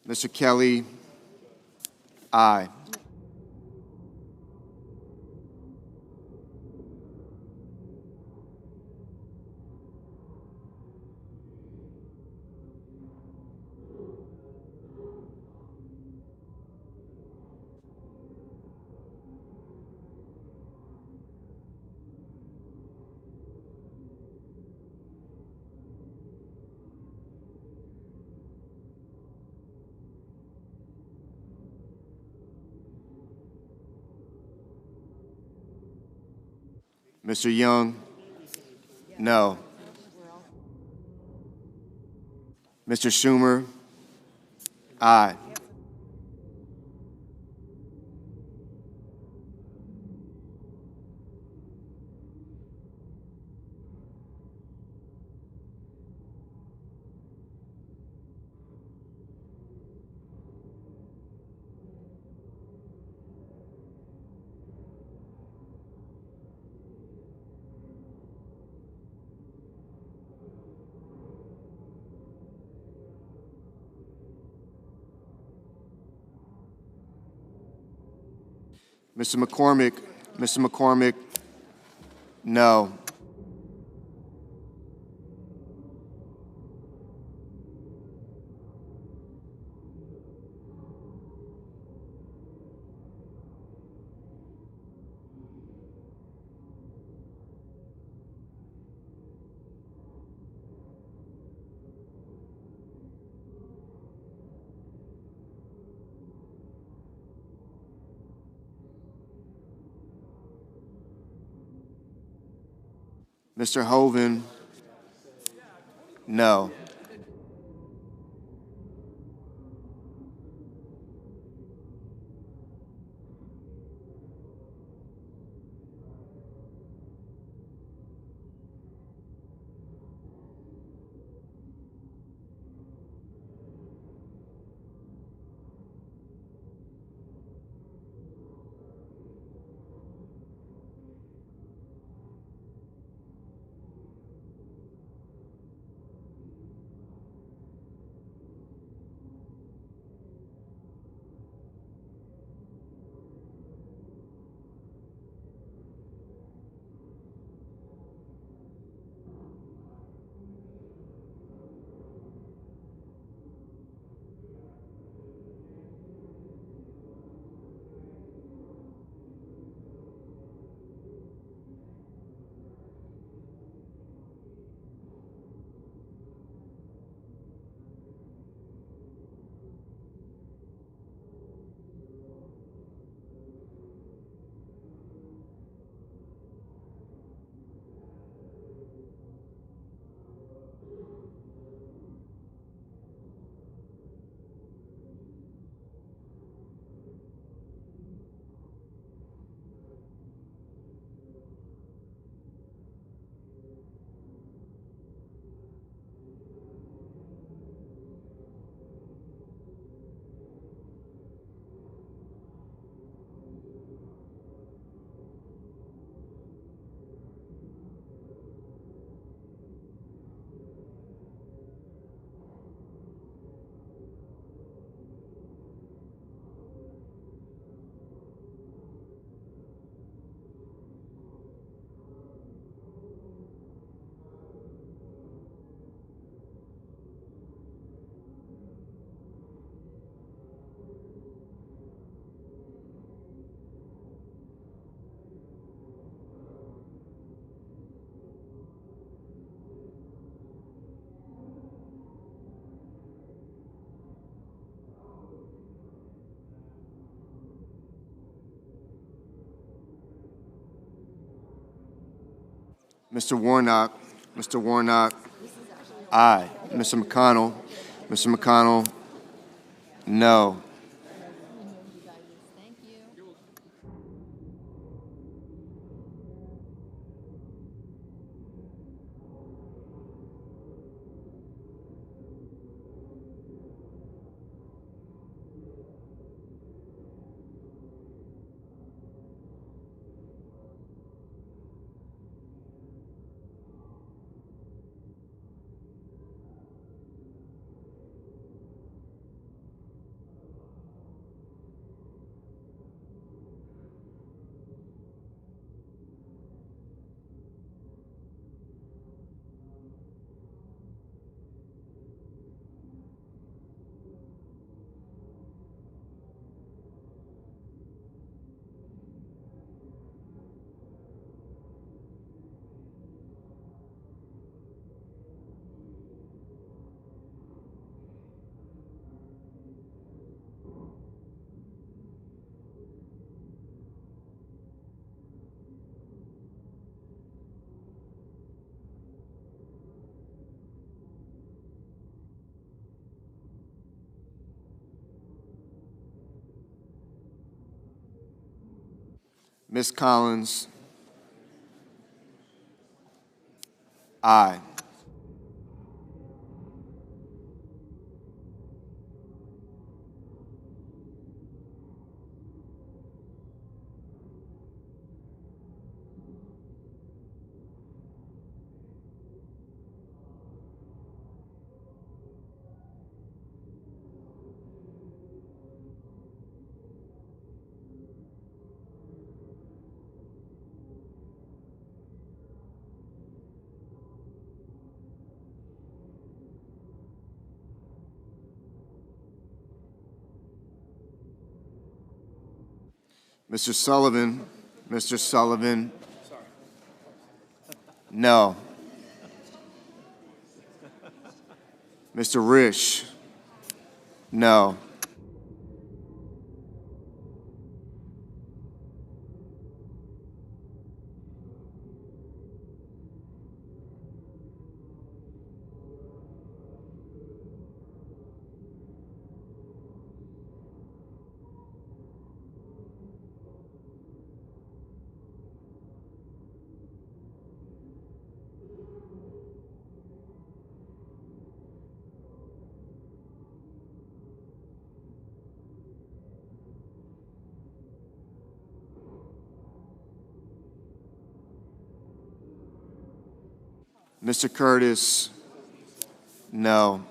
Mr. Kelly, aye. Mr. Young, no. Mr. Schumer, aye. Mr. McCormick, Mr. McCormick, no. Mr. Hoven, no. Mr. Warnock. Mr. Warnock. Aye. Mr. McConnell. Mr. McConnell. No. Ms. Collins. Aye. Mr. Sullivan. Mr. Sullivan. No. Mr. Risch. No. Mr. Curtis. No.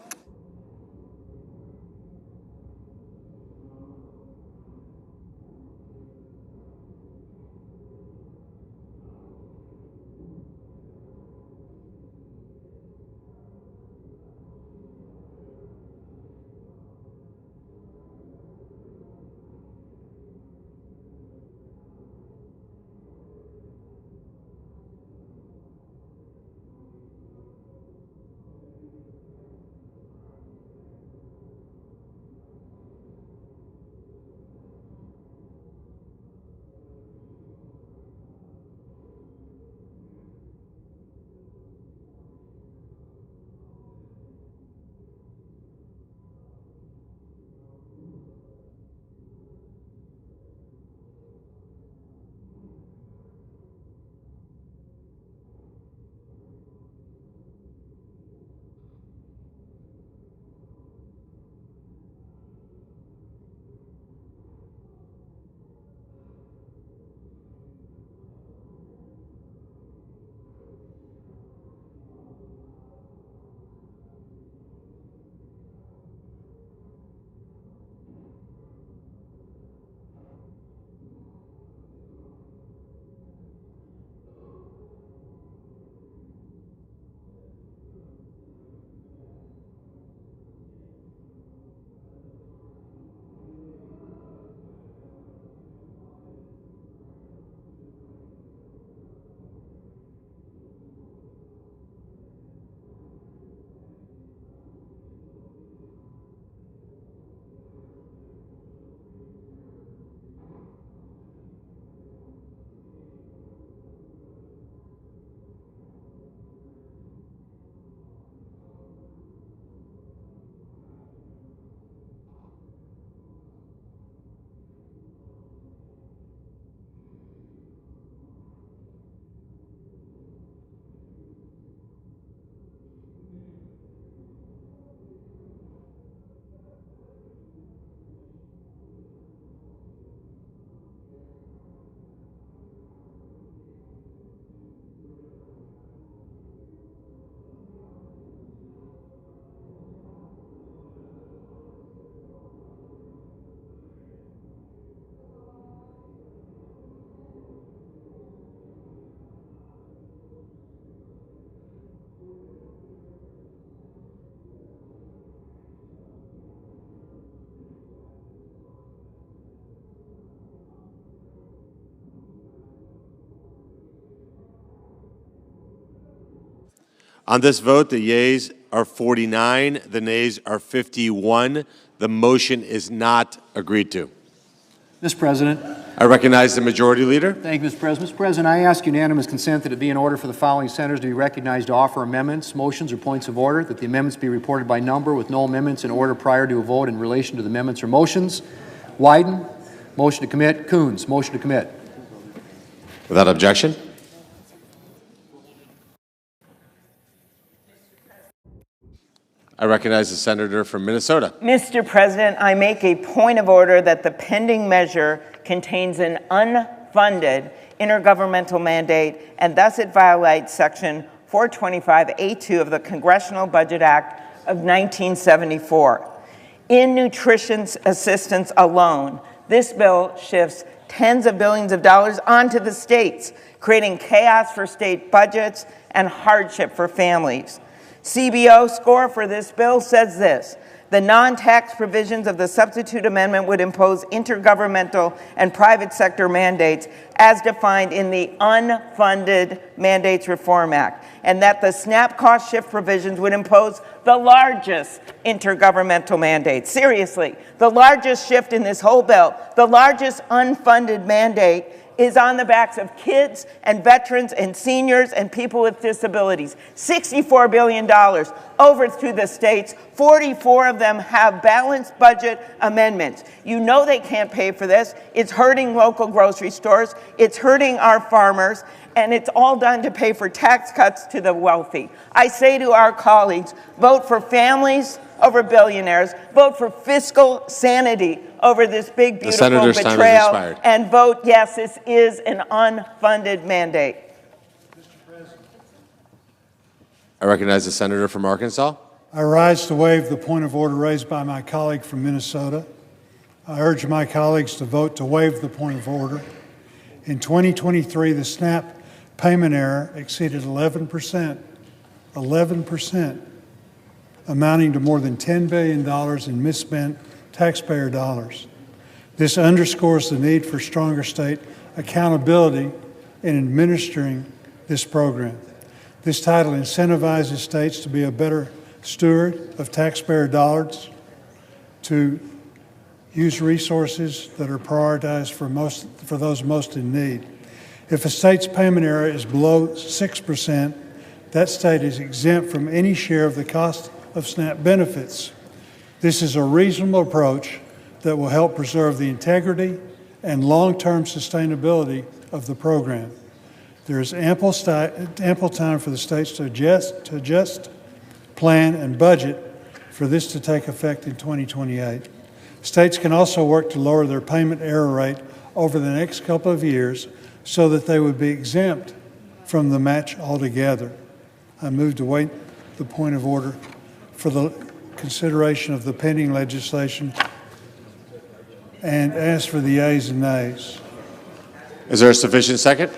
On this vote, the yeas are 49, the nays are 51. The motion is not agreed to. Mr. President. I recognize the Majority Leader. Thank you, Mr. President. Mr. President, I ask unanimous consent that it be in order for the following senators to be recognized to offer amendments, motions, or points of order, that the amendments be reported by number with no amendments in order prior to a vote in relation to the amendments or motions. Wyden. Motion to commit. Coons. Motion to commit. Without objection. I recognize the Senator from Minnesota. Mr. President, I make a point of order that the pending measure contains an unfunded intergovernmental mandate, and thus it violates Section 425A2 of the Congressional Budget Act of 1974. In nutrition assistance alone, this bill shifts tens of billions of dollars onto the states, creating chaos for state budgets and hardship for families. CBO score for this bill says this: the non-tax provisions of the substitute amendment would impose intergovernmental and private sector mandates as defined in the Unfunded Mandates Reform Act, and that the SNAP cost shift provisions would impose the largest intergovernmental mandates. Seriously, the largest shift in this whole bill, the largest unfunded mandate, is on the backs of kids and veterans and seniors and people with disabilities. $64 billion over to the states. 44 of them have balanced budget amendments. You know they can't pay for this. It's hurting local grocery stores. It's hurting our farmers. And it's all done to pay for tax cuts to the wealthy. I say to our colleagues, vote for families over billionaires, vote for fiscal sanity over this big, beautiful betrayal, and vote yes, this is an unfunded mandate. I recognize the Senator from Arkansas. I rise to waive the point of order raised by my colleague from Minnesota. I urge my colleagues to vote to waive the point of order. In 2023, the SNAP payment error exceeded 11%, amounting to more than $10 billion in misspent taxpayer dollars. This underscores the need for stronger state accountability in administering this program. This title incentivizes states to be a better steward of taxpayer dollars, to use resources that are prioritized for those most in need. If a state's payment error is below 6%, that state is exempt from any share of the cost of SNAP benefits. This is a reasonable approach that will help preserve the integrity and long-term sustainability of the program. There is ample time for the states to adjust, plan, and budget for this to take effect in 2028. States can also work to lower their payment error rate over the next couple of years so that they would be exempt from the match altogether. I move to waive the point of order for the consideration of the pending legislation and ask for the yeas and nays. Is there a sufficient second?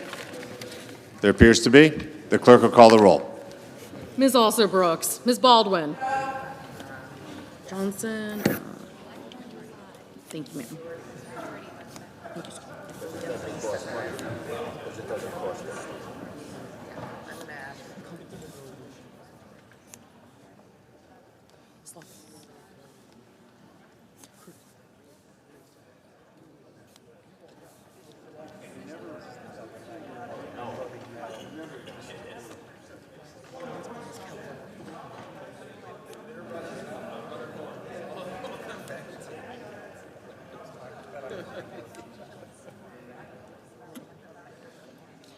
There appears to be. The clerk will call the roll. Ms. Alsor-Brooks, Ms. Baldwin. Johnson. Thank you, ma'am. Thank you, sir.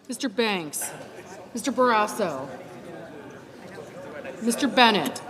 Mr. Banks, Mr. Barrasso, Mr. Bennett,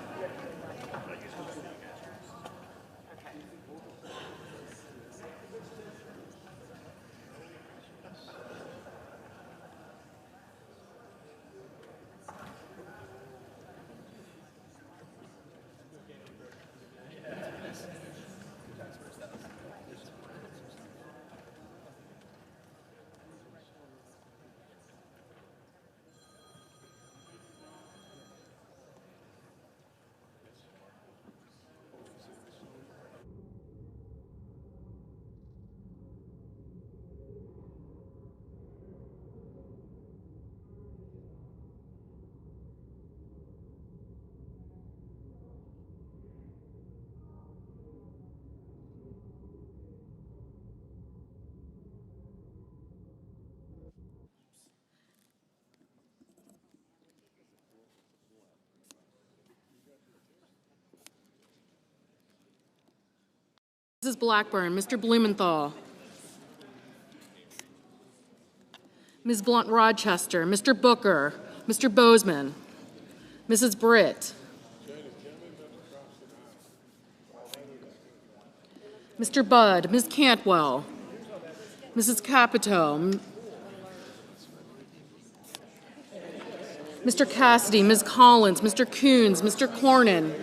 Mrs. Blackburn, Mr. Blumenthal, Ms. Blunt Rochester, Mr. Booker, Mr. Bozeman, Mrs. Britt, Mr. Budd, Ms. Cantwell, Mrs. Capito, Mr. Cassidy, Ms. Collins, Mr. Coons, Mr. Cornyn,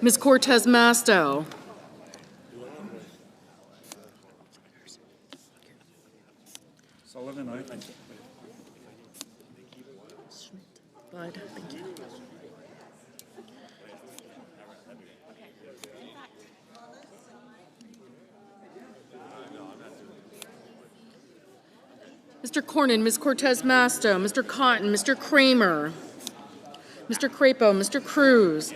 Ms. Cortez Masto, Sullivan, aye. Bud, thank you. Mr. Cornyn, Ms. Cortez Masto, Mr. Cotton, Mr. Kramer, Mr. Crapo, Mr. Cruz,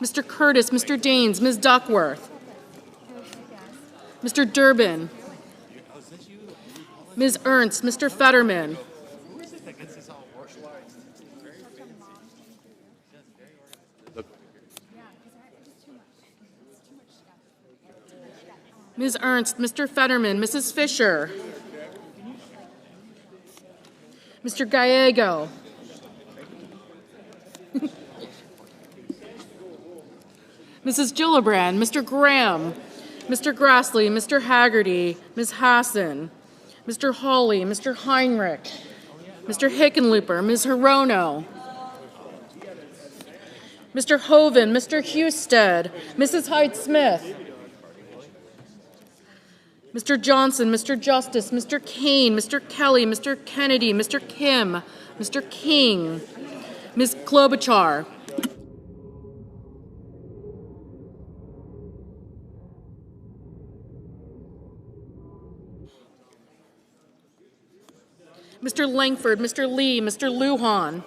Mr. Curtis, Mr. Daines, Ms. Duckworth, Mr. Durbin, Ms. Ernst, Mr. Fetterman, Ms. Ernst, Mr. Fetterman, Mrs. Fisher, Mr. Gallego, Mrs. Gillibrand, Mr. Graham, Mr. Grassley, Mr. Haggerty, Ms. Hassan, Mr. Hawley, Mr. Heinrich, Mr. Hickenlooper, Ms. Hirono, Mr. Hoven, Mr. Husted, Mrs. Hyde-Smith, Mr. Johnson, Mr. Justice, Mr. Kane, Mr. Kelly, Mr. Kennedy, Mr. Kim, Mr. King, Ms. Klobuchar, Mr. Langford, Mr. Lee, Mr. Lujan,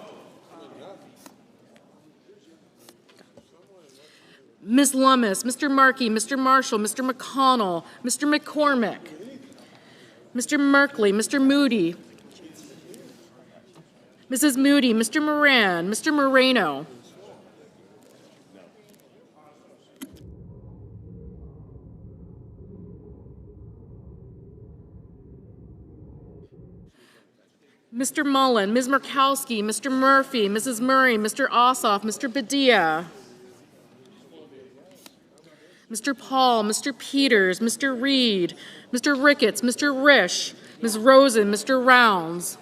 Ms. Lummis, Mr. Markey, Mr. Marshall, Mr. McConnell, Mr. McCormick, Mr. Merkley, Mr. Moody, Mrs. Moody, Mr. Moran, Mr. Moreno, Mr. Mullen, Ms. Murkowski, Mr. Murphy, Mrs. Murray, Mr. Ossoff, Mr. Padilla, Mr. Paul, Mr. Peters, Mr. Reed, Mr. Ricketts, Mr. Risch, Ms. Rosen, Mr. Rounds,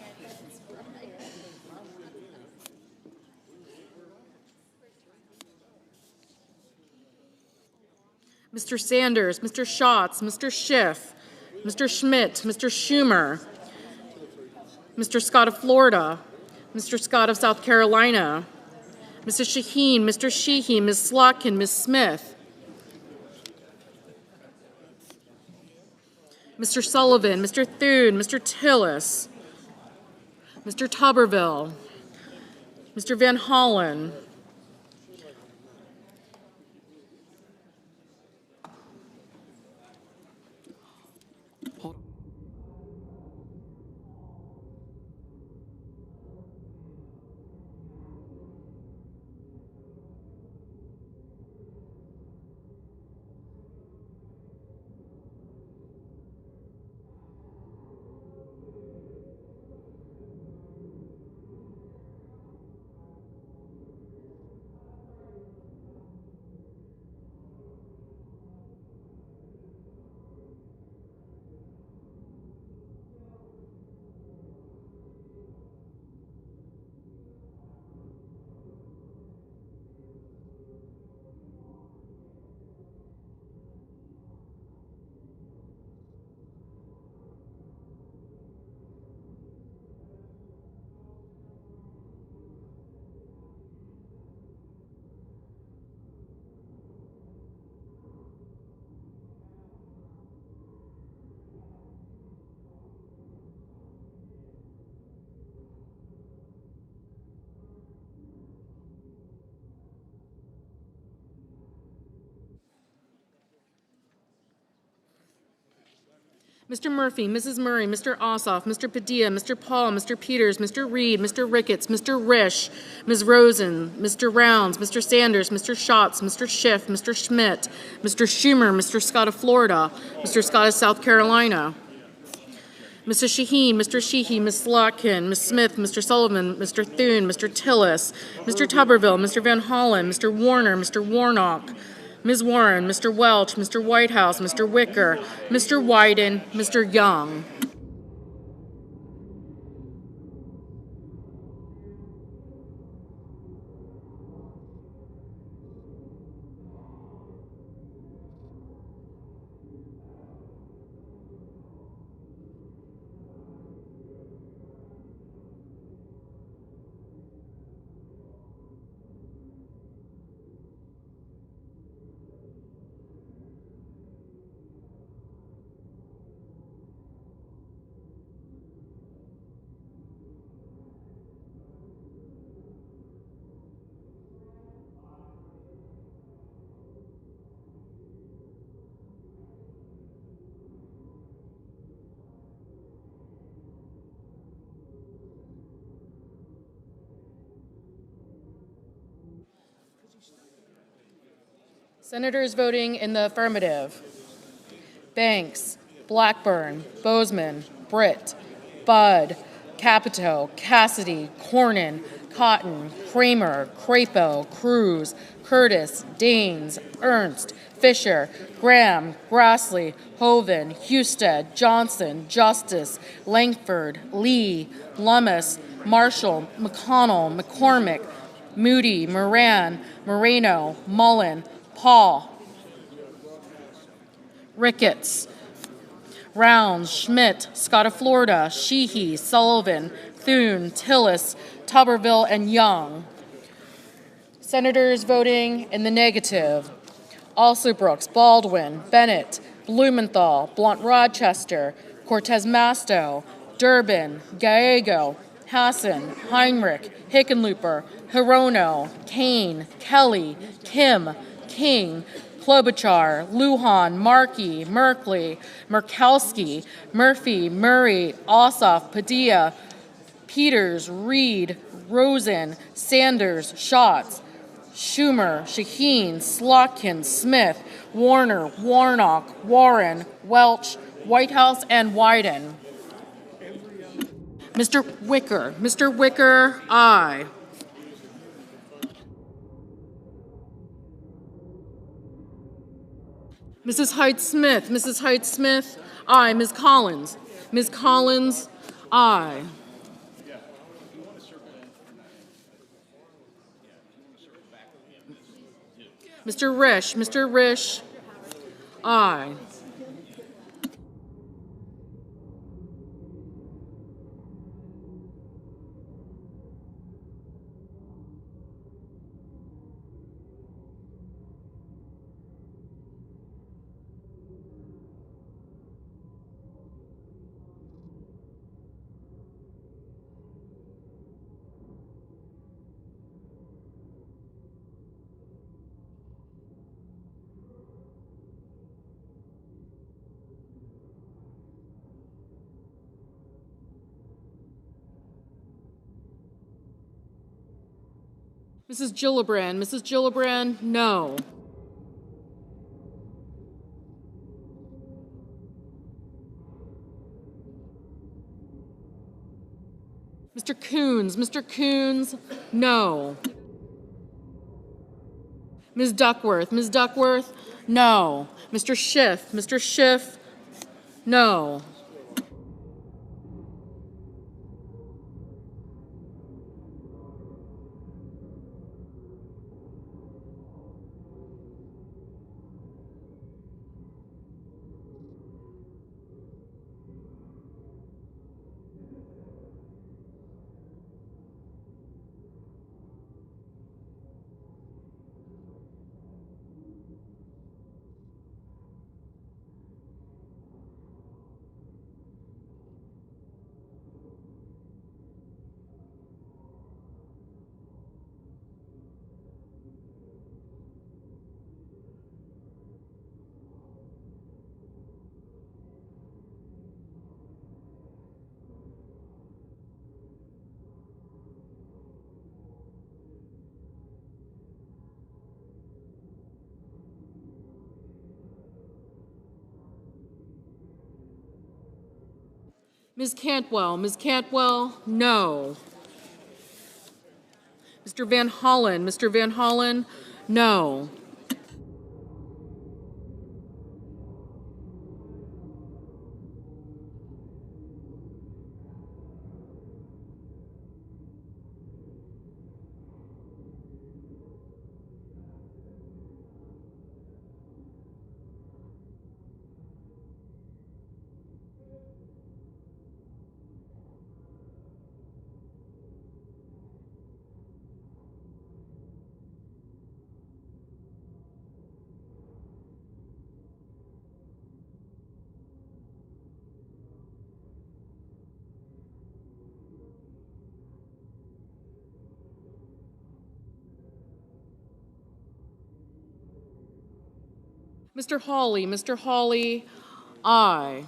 Mr. Sanders, Mr. Schatz, Mr. Schiff, Mr. Schmidt, Mr. Schumer, Mr. Scott of Florida, Mr. Scott of South Carolina, Mrs. Shaheen, Mr. Sheehy, Ms. Slotkin, Ms. Smith, Mr. Sullivan, Mr. Thune, Mr. Tillis, Mr. Tuberville, Mr. Van Hollen, Mr. Murphy, Mrs. Murray, Mr. Ossoff, Mr. Padilla, Mr. Paul, Mr. Peters, Mr. Reed, Mr. Ricketts, Mr. Risch, Ms. Rosen, Mr. Rounds, Mr. Sanders, Mr. Schatz, Mr. Schiff, Mr. Schmidt, Mr. Schumer, Mr. Scott of Florida, Mr. Scott of South Carolina, Mrs. Shaheen, Mr. Sheehy, Ms. Slotkin, Ms. Smith, Mr. Sullivan, Mr. Thune, Mr. Tillis, Mr. Tuberville, Mr. Van Hollen, Mr. Warner, Mr. Warnock, Ms. Warren, Mr. Welch, Mr. Whitehouse, Mr. Wicker, Mr. Wyden, Mr. Young. Senators voting in the affirmative: Banks, Blackburn, Bozeman, Britt, Budd, Capito, Cassidy, Cornyn, Cotton, Kramer, Crapo, Cruz, Curtis, Daines, Ernst, Fisher, Graham, Grassley, Hoven, Husted, Johnson, Justice, Langford, Lee, Lummis, Marshall, McConnell, McCormick, Moody, Moran, Moreno, Mullen, Paul, Ricketts, Rounds, Schmidt, Scott of Florida, Sheehy, Sullivan, Thune, Tillis, Tuberville, and Young. Senators voting in the negative: Alsobrooks, Baldwin, Bennett, Blumenthal, Blunt-Rochester, Cortez Masto, Durbin, Gallego, Hassan, Heinrich, Hickenlooper, Hirono, Kane, Kelly, Kim, King, Klobuchar, Lujan, Markey, Merkley, Murkowski, Murphy, Murray, Ossoff, Padilla, Peters, Reed, Rosen, Sanders, Schatz, Schumer, Shaheen, Slotkin, Smith, Warner, Warnock, Warren, Welch, Whitehouse, and Wyden. Mr. Wicker, aye. Mrs. Height-Smith, aye. Ms. Collins, aye. Mr. Risch, aye. Mrs. Gillibrand, no. Mr. Coons, no. Ms. Duckworth, no. Mr. Schiff, no. Ms. Cantwell, no. Mr. Van Hollen, no. Mr. Hawley, aye.